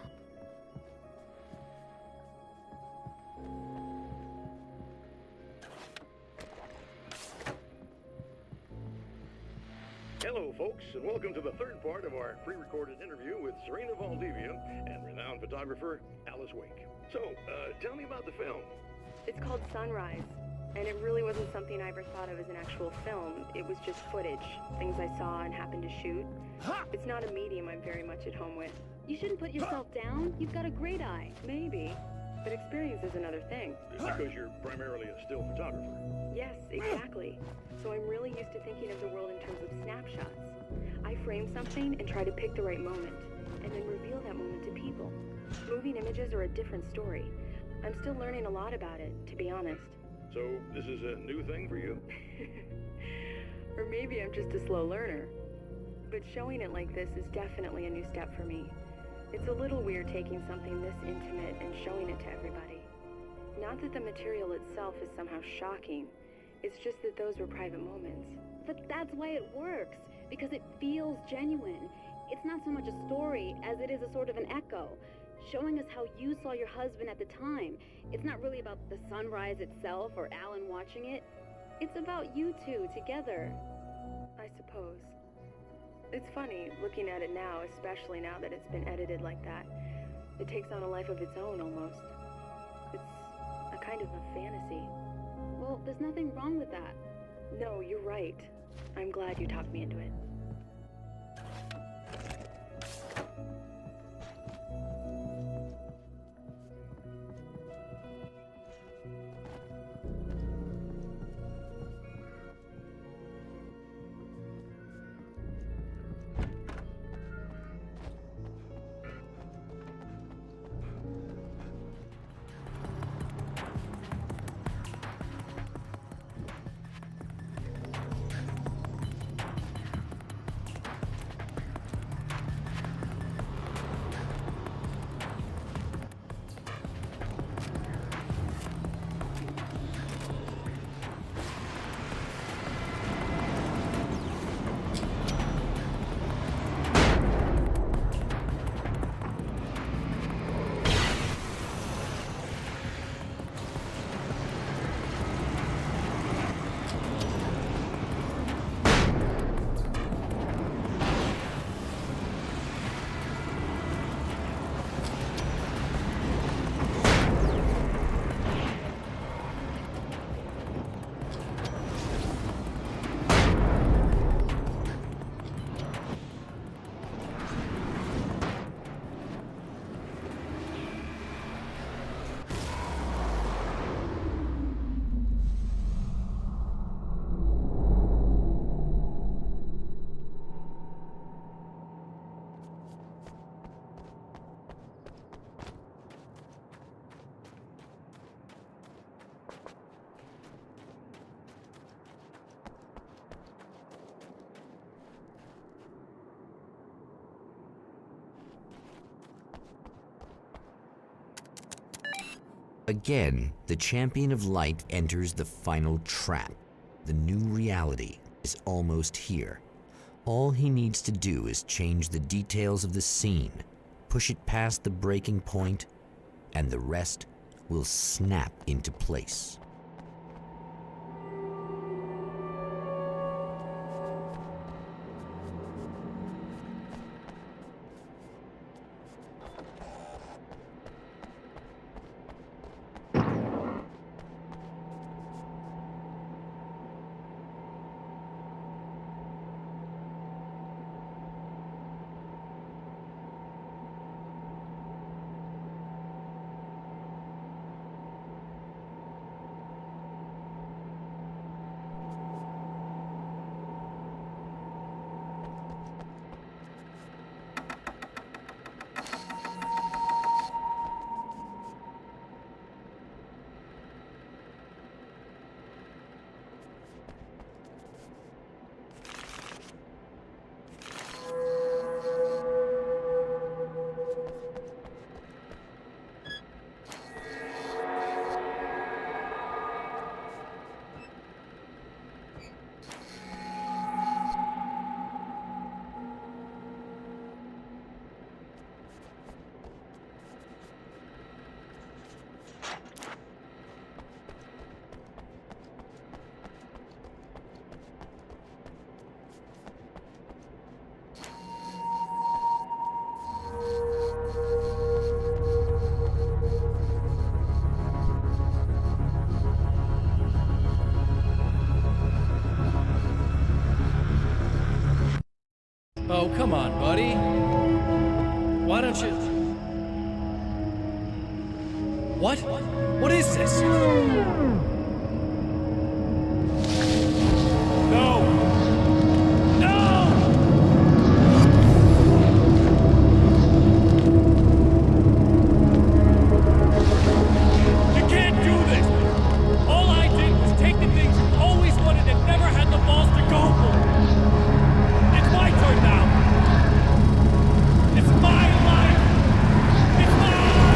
Hello, folks, and welcome to the third part of our pre-recorded interview with Serena Valdivia and renowned photographer Alice Wake. So, tell me about the film. It's called Sunrise, and it really wasn't something I ever thought of as an actual film. It was just footage, things I saw and happened to shoot. It's not a medium I'm very much at home with. You shouldn't put yourself down. You've got a great eye. Maybe, but experience is another thing. Because you're primarily a still photographer. Yes, exactly. So I'm really used to thinking of the world in terms of snapshots. I frame something and try to pick the right moment, and then reveal that moment to people. Moving images are a different story. I'm still learning a lot about it, to be honest. So, this is a new thing for you? Or maybe I'm just a slow learner. But showing it like this is definitely a new step for me. It's a little weird taking something this intimate and showing it to everybody. Not that the material itself is somehow shocking. It's just that those were private moments. But that's why it works, because it feels genuine. It's not so much a story as it is a sort of an echo, showing us how you saw your husband at the time. It's not really about the sunrise itself or Alan watching it. It's about you two together. I suppose. It's funny, looking at it now, especially now that it's been edited like that. It takes on a life of its own, almost. It's a kind of a fantasy. Well, there's nothing wrong with that. No, you're right. I'm glad you talked me into it. Again, the champion of light enters the final trap. The new reality is almost here. All he needs to do is change the details of the scene, push it past the breaking point, and the rest will snap into place. Oh, come on, buddy. Why don't you... What? What is this? No! No! You can't do this! All I did was take the things you always wanted and never had the balls to go for. It's my turn now! It's my life! It's my life!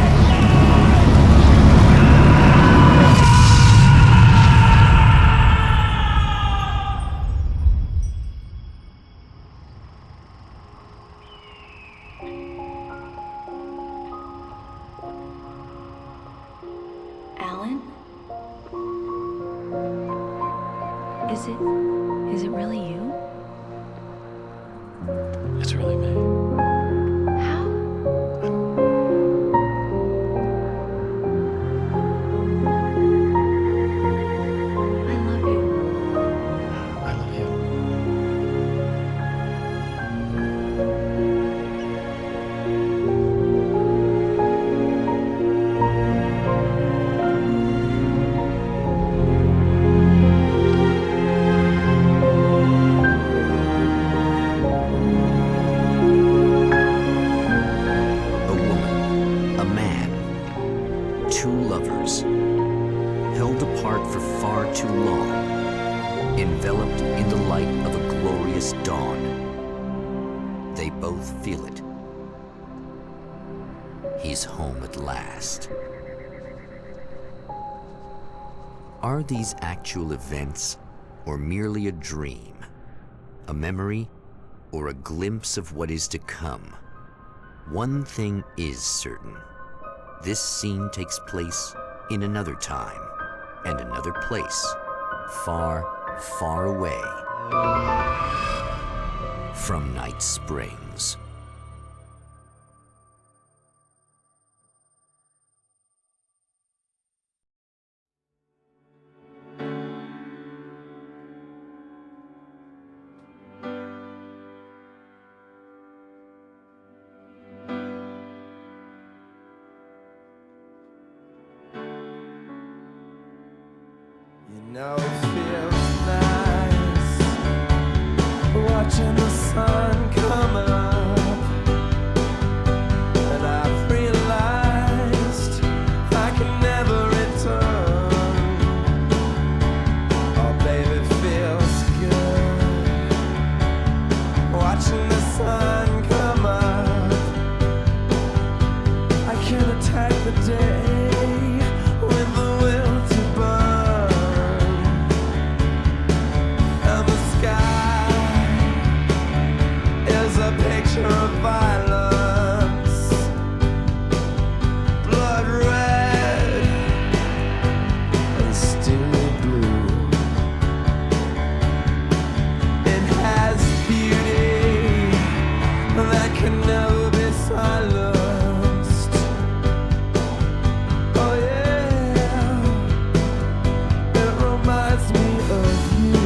Alan? Is it really you? It's really me. How? I love you. two lovers, held apart for far too long, enveloped in the light of a glorious dawn. They both feel it. He's home at last. Are these actual events, or merely a dream? A memory, or a glimpse of what is to come? One thing is certain. This scene takes place in another time and another place, far, far away from Night Springs. You know it feels nice watching the sun come up, and I've realized I can never return. Oh baby, it feels good watching the sun come up. I can attack the day with the will to burn. And the sky is a picture of violence, blood red and steely blue. It has beauty that can never be silenced. Oh yeah, it reminds me of you.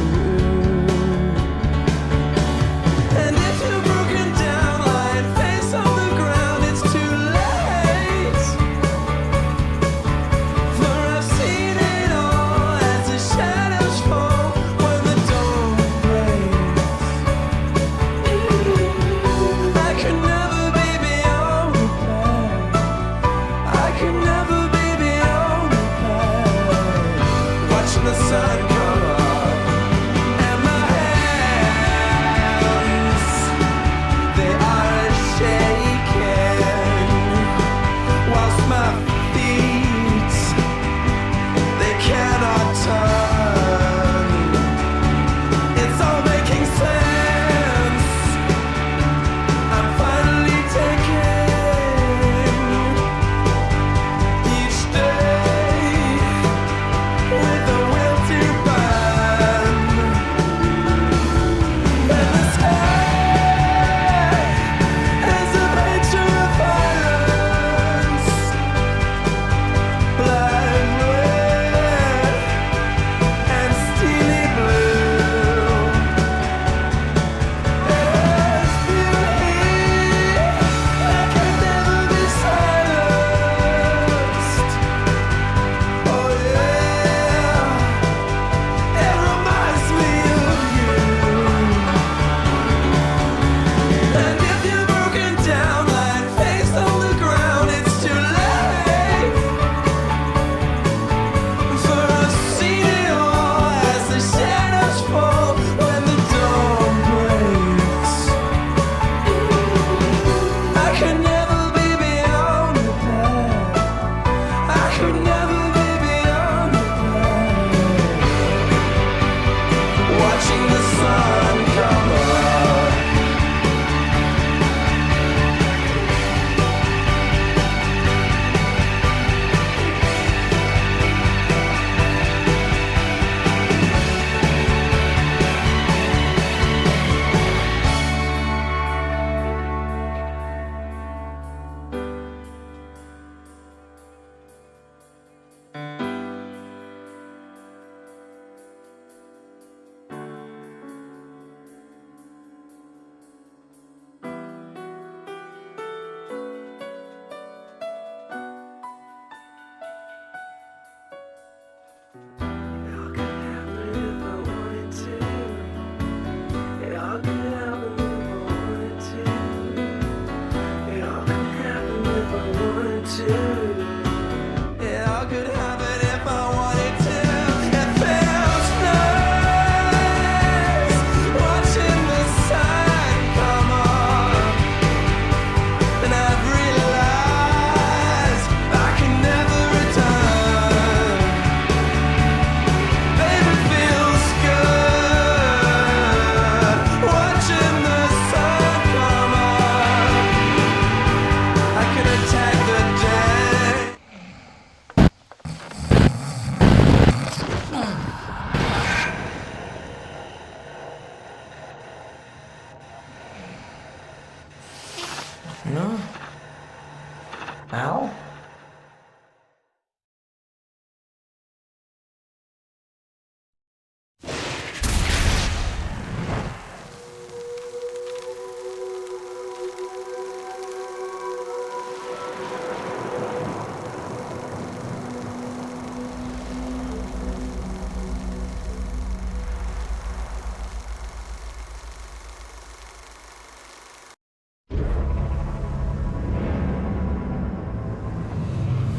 And if you're broken down, lying face on the ground, it's too late. For I've seen it all as the shadows fall when the dawn breaks. I could never be beyond repair. I could never be beyond repair. Watching the sun come up and my hands, they are shaking, whilst my feet, they cannot turn. It's all making sense. I'm finally taking each day with the will to burn. And the sky is a picture of violence, blood red and steely blue. It has beauty that can never be silenced. Oh yeah, it reminds me of you. And if you're broken down, lying face on the ground, it's too late. For I've seen it all as the shadows fall when the dawn breaks. I could never be beyond repair. I could never be beyond repair. Watching the sun come up. It all could happen if I wanted to. It all could happen if I wanted to. It all could happen if I wanted to. It all now?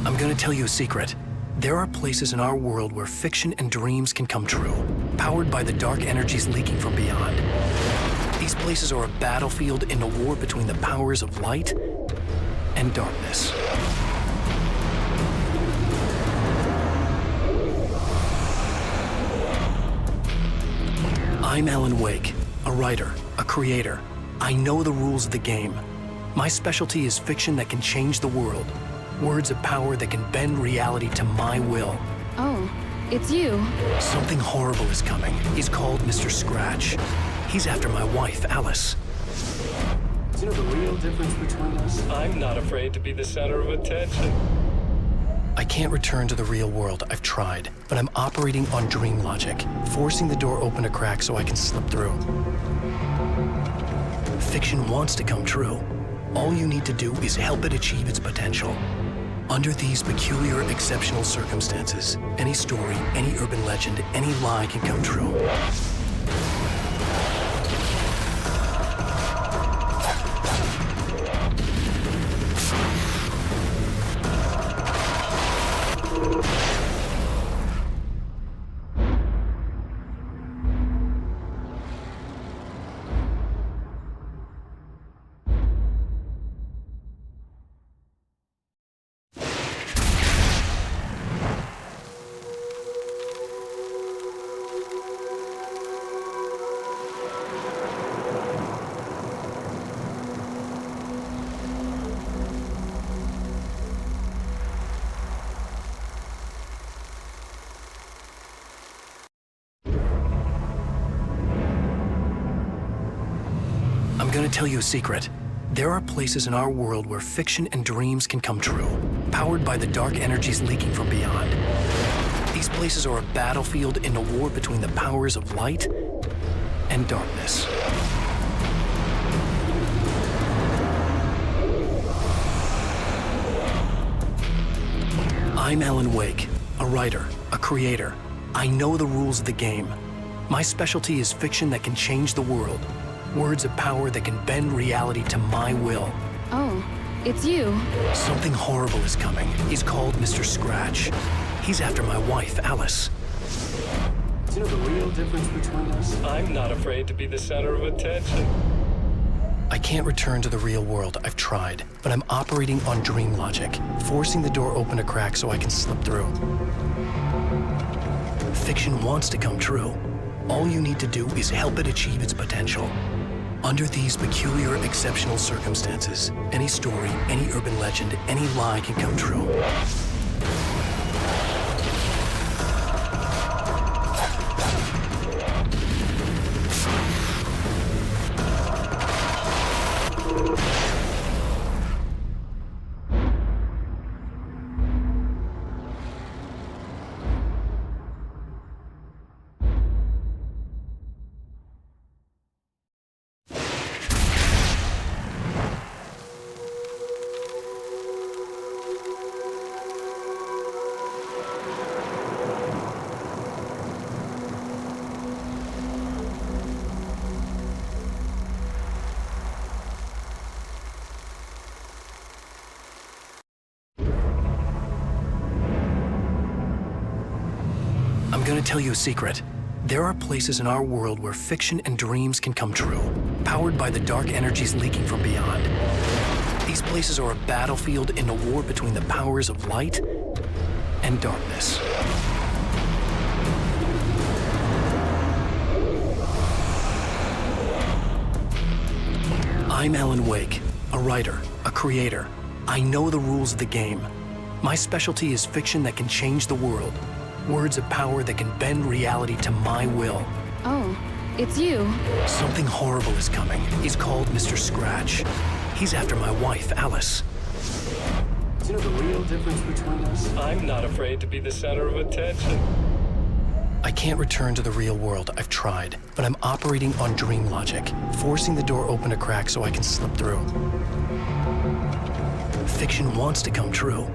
I'm gonna tell you a secret. There are places in our world where fiction and dreams can come true, powered by the dark energies leaking from beyond. These places are a battlefield in a war between the powers of light and darkness. I'm Alan Wake, a writer, a creator. I know the rules of the game. My specialty is fiction that can change the world. Words of power that can bend reality to my will. Oh, it's you. Something horrible is coming. He's called Mr. Scratch. He's after my wife, Alice. Do you know the real difference between us? I'm not afraid to be the center of attention. I can't return to the real world. I've tried, but I'm operating on dream logic, forcing the door open a crack so I can slip through. Fiction wants to come true. All you need to do is help it achieve its potential. Under these peculiar, exceptional circumstances, any story, any urban legend, any lie can come true. I'm gonna tell you a secret. There are places in our world where fiction and dreams can come true, powered by the dark energies leaking from beyond. These places are a battlefield in a war between the powers of light and darkness. I'm Alan Wake, a writer, a creator. I know the rules of the game. My specialty is fiction that can change the world. Words of power that can bend reality to my will. Oh, it's you. Something horrible is coming. He's called Mr. Scratch. He's after my wife, Alice. Do you know the real difference between us? I'm not afraid to be the center of attention. I can't return to the real world. I've tried, but I'm operating on dream logic, forcing the door open a crack so I can slip through. Fiction wants to come true. All you need to do is help it achieve its potential. Under these peculiar, exceptional circumstances, any story, any urban legend, any lie can come true. I'm gonna tell you a secret. There are places in our world where fiction and dreams can come true, powered by the dark energies leaking from beyond. These places are a battlefield in a war between the powers of light and darkness. I'm Alan Wake, a writer, a creator. I know the rules of the game. My specialty is fiction that can change the world. Words of power that can bend reality to my will. Oh, it's you. Something horrible is coming. He's called Mr. Scratch. He's after my wife, Alice. Do you know the real difference between us? I'm not afraid to be the center of attention. I can't return to the real world. I've tried, but I'm operating on dream logic, forcing the door open a crack so I can slip through. Fiction wants to come true.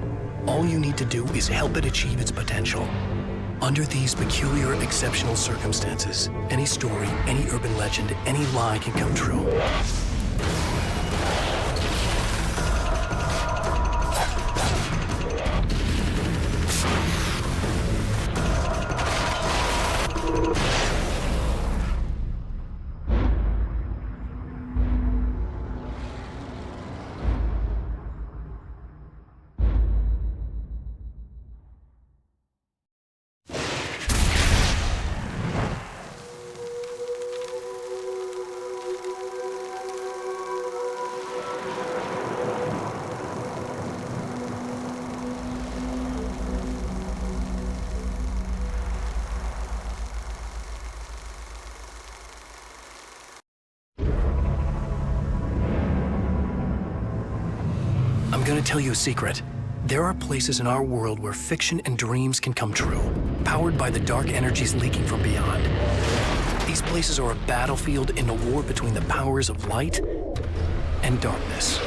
All you need to do is help it achieve its potential. Under these peculiar, exceptional circumstances, any story, any urban legend, any lie can come true. I'm gonna tell you a secret. There are places in our world where fiction and dreams can come true, powered by the dark energies leaking from beyond. These places are a battlefield in a war between the powers of light and darkness.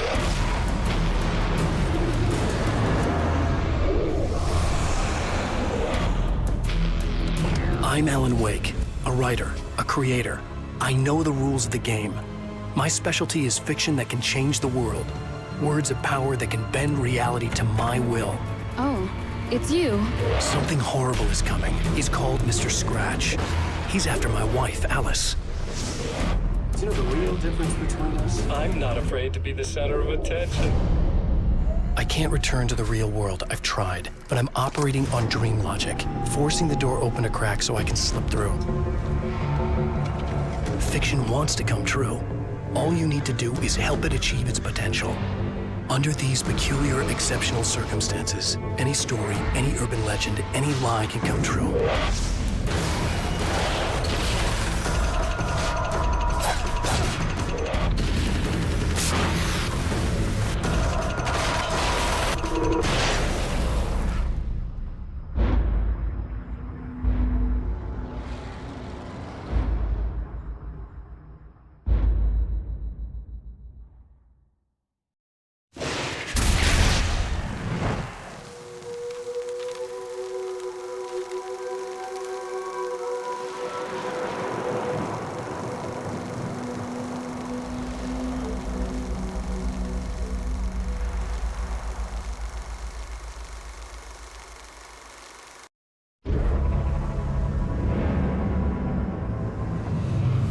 I'm Alan Wake, a writer, a creator. I know the rules of the game. My specialty is fiction that can change the world. Words of power that can bend reality to my will. Oh, it's you. Something horrible is coming. He's called Mr. Scratch. He's after my wife, Alice. Do you know the real difference between us? I'm not afraid to be the center of attention. I can't return to the real world. I've tried, but I'm operating on dream logic, forcing the door open a crack so I can slip through. Fiction wants to come true. All you need to do is help it achieve its potential. Under these peculiar, exceptional circumstances, any story, any urban legend, any lie can come true.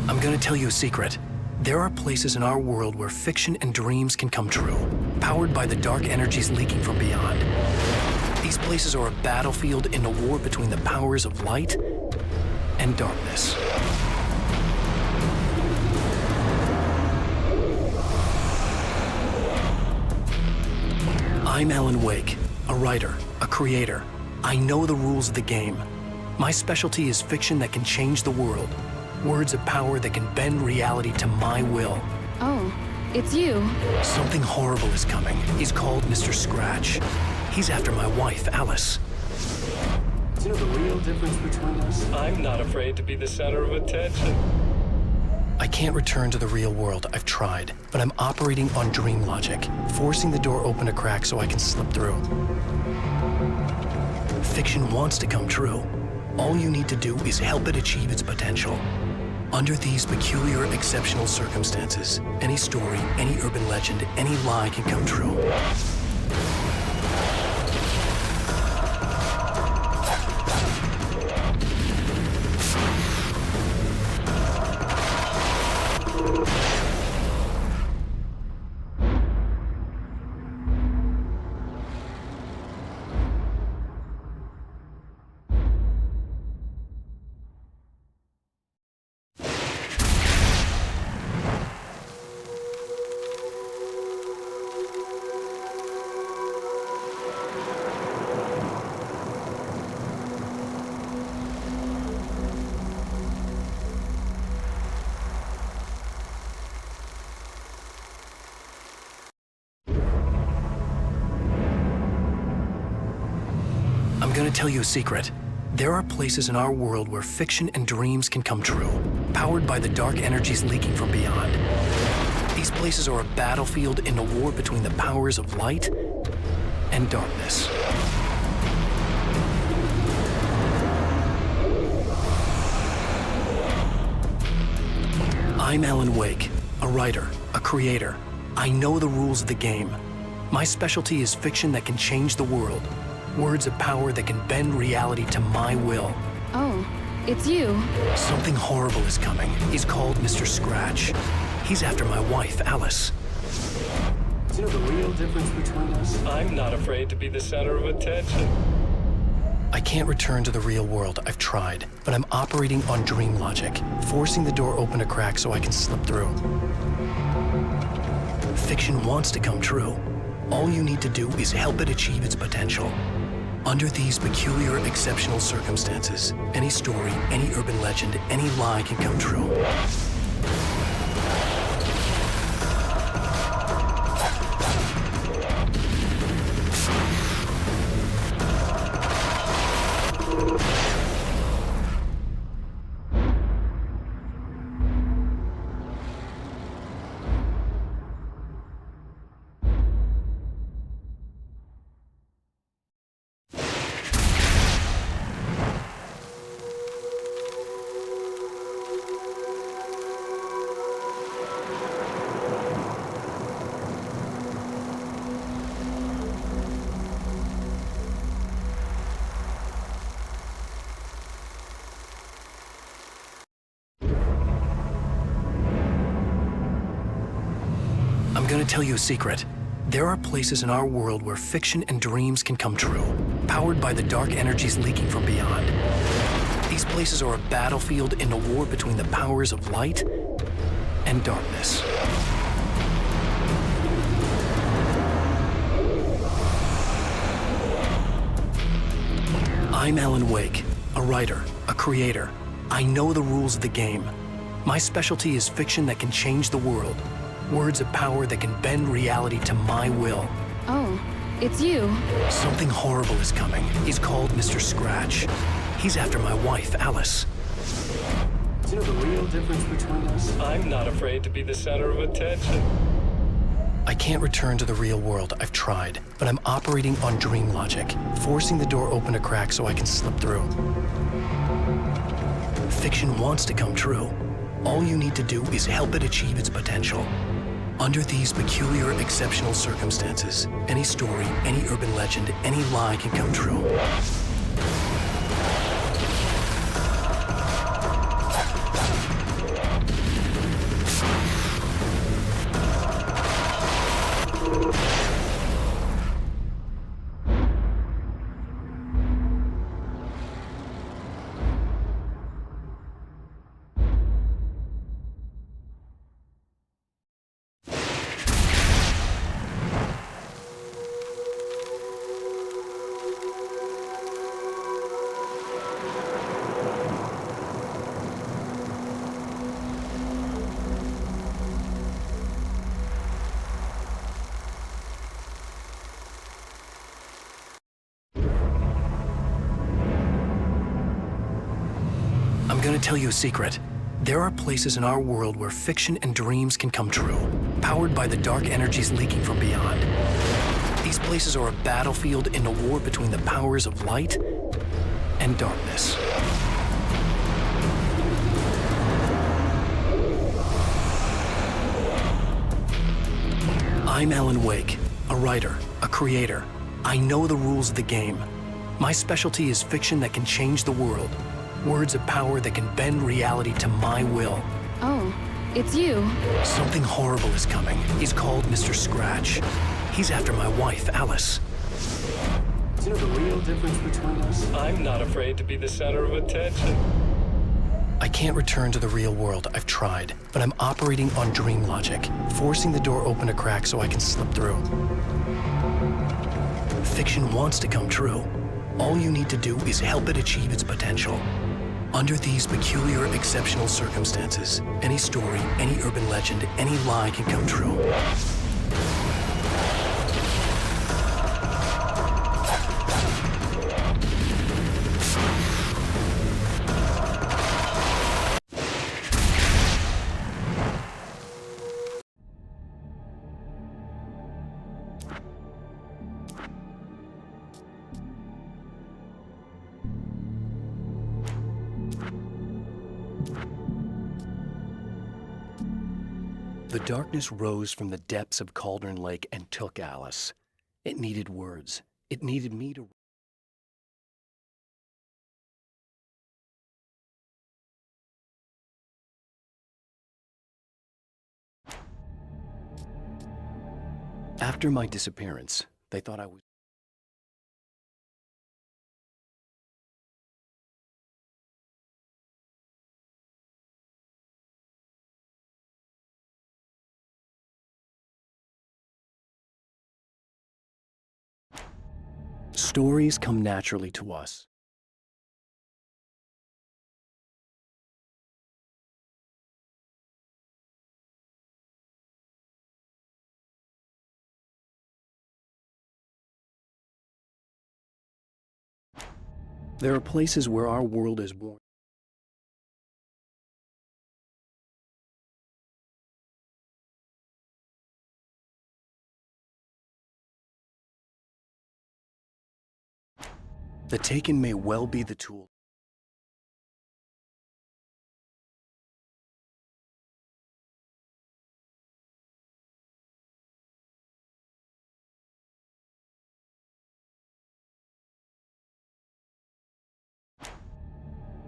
I'm gonna tell you a secret. There are places in our world where fiction and dreams can come true, powered by the dark energies leaking from beyond. These places are a battlefield in a war between the powers of light and darkness. I'm Alan Wake, a writer, a creator. I know the rules of the game. My specialty is fiction that can change the world. Words of power that can bend reality to my will. Oh, it's you. Something horrible is coming. He's called Mr. Scratch. He's after my wife, Alice. Do you know the real difference between us? I'm not afraid to be the center of attention. I can't return to the real world. I've tried, but I'm operating on dream logic, forcing the door open a crack so I can slip through. Fiction wants to come true. All you need to do is help it achieve its potential. Under these peculiar, exceptional circumstances, any story, any urban legend, any lie can come true. gonna tell you a secret. There are places in our world where fiction and dreams can come true, powered by the dark energies leaking from beyond. These places are a battlefield in a war between the powers of light and darkness. I'm Alan Wake, a writer, a creator. I know the rules of the game. My specialty is fiction that can change the world. Words of power that can bend reality to my will. Oh, it's you. Something horrible is coming. He's called Mr. Scratch. He's after my wife, Alice. Do you know the real difference between us? I'm not afraid to be the center of attention. I can't return to the real world. I've tried, but I'm operating on dream logic, forcing the door open a crack so I can slip through. Fiction wants to come true. All you need to do is help it achieve its potential. Under these peculiar, exceptional circumstances, any story, any urban legend, any lie can come true. I'm gonna tell you a secret. There are places in our world where fiction and dreams can come true, powered by the dark energies leaking from beyond. These places are a battlefield in a war between the powers of light and darkness. I'm Alan Wake, a writer, a creator. I know the rules of the game. My specialty is fiction that can change the world. Words of power that can bend reality to my will. Oh, it's you. Something horrible is coming. He's called Mr. Scratch. He's after my wife, Alice. Do you know the real difference between us? I'm not afraid to be the center of attention. I can't return to the real world. I've tried, but I'm operating on dream logic, forcing the door open a crack so I can slip through. Fiction wants to come true. All you need to do is help it achieve its potential. Under these peculiar, exceptional circumstances, any story, any urban legend, any lie can come true. I'm gonna tell you a secret. There are places in our world where fiction and dreams can come true, powered by the dark energies leaking from beyond. These places are a battlefield in a war between the powers of light and darkness. I'm Alan Wake, a writer, a creator. I know the rules of the game. My specialty is fiction that can change the world. Words of power that can bend reality to my will. Oh, it's you. Something horrible is coming. He's called Mr. Scratch. He's after my wife, Alice. Do you know the real difference between us? I'm not afraid to be the center of attention. I can't return to the real world. I've tried, but I'm operating on dream logic, forcing the door open a crack so I can slip through. Fiction wants to come true. All you need to do is help it achieve its potential. Under these peculiar, exceptional circumstances, any story, any urban legend, any lie can come true. The darkness rose from the depths of Cauldron Lake and took Alice. It needed words. It needed me to... After my disappearance, they thought I was... Stories come naturally to us. There are places where our world is born. The Taken may well be the tool.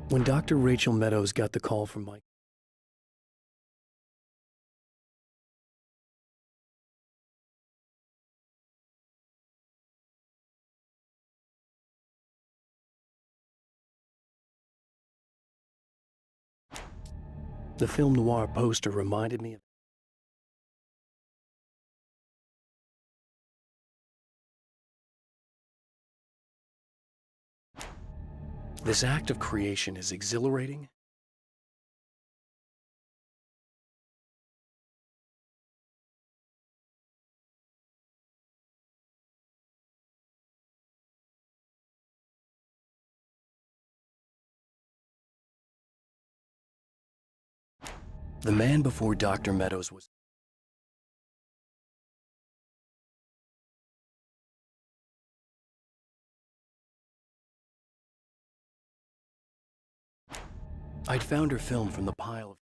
When Dr. Rachel Meadows got the call from Mike, the film noir poster reminded me of... This act of creation is exhilarating. The man before Dr. Meadows was... I'd found her film from the pile of...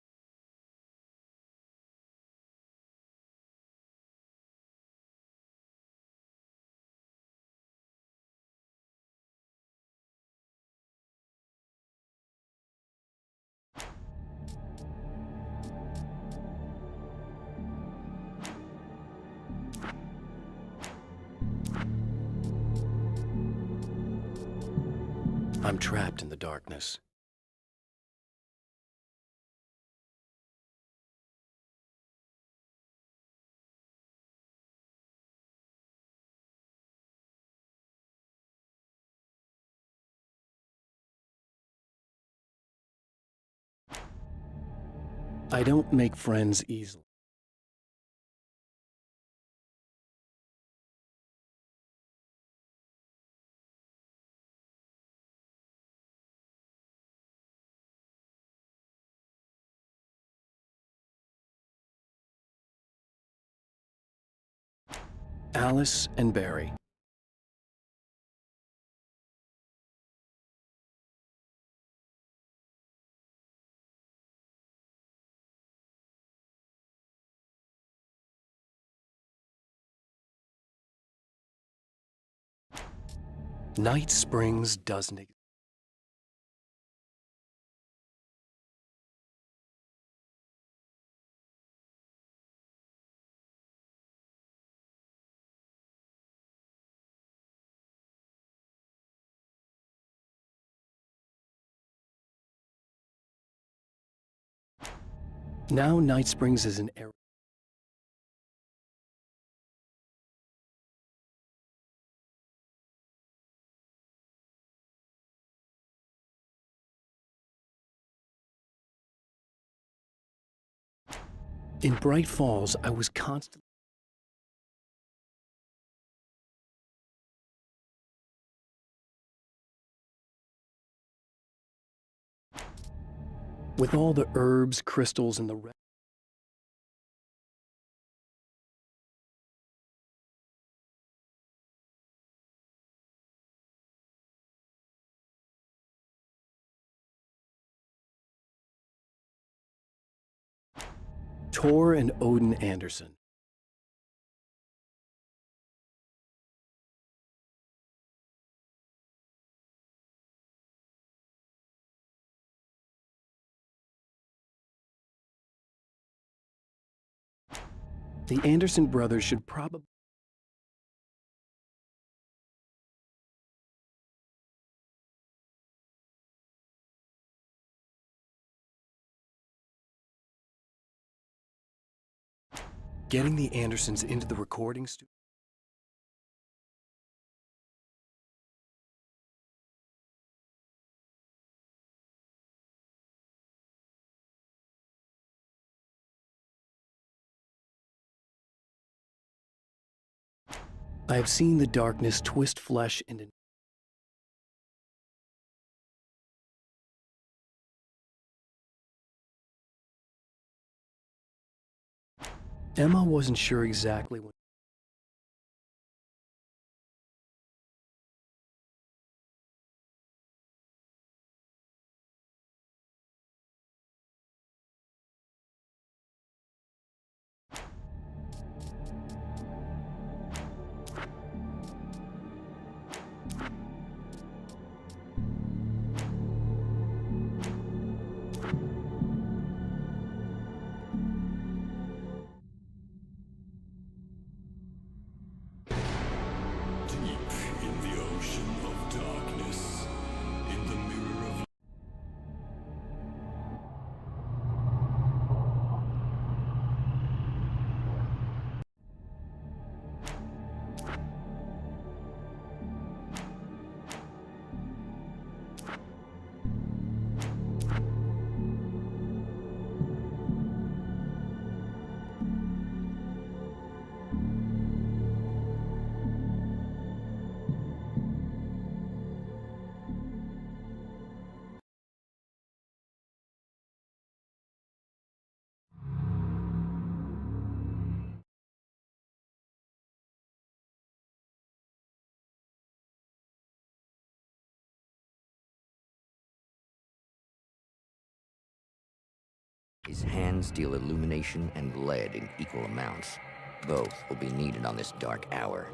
I'm trapped in the darkness. I don't make friends easily. Alice and Barry. Night Springs doesn't exist. Now Night Springs is an area. In Bright Falls, I was constantly... With all the herbs, crystals, and the rest. Tor and Odin Anderson. The Anderson brothers should probably... Getting the Andersons into the recording studio... I have seen the darkness twist flesh into... Emma wasn't sure exactly when... His hands deal illumination and lead in equal amounts. Both will be needed on this dark hour.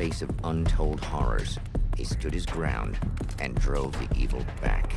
face of untold horrors, he stood his ground and drove the evil back.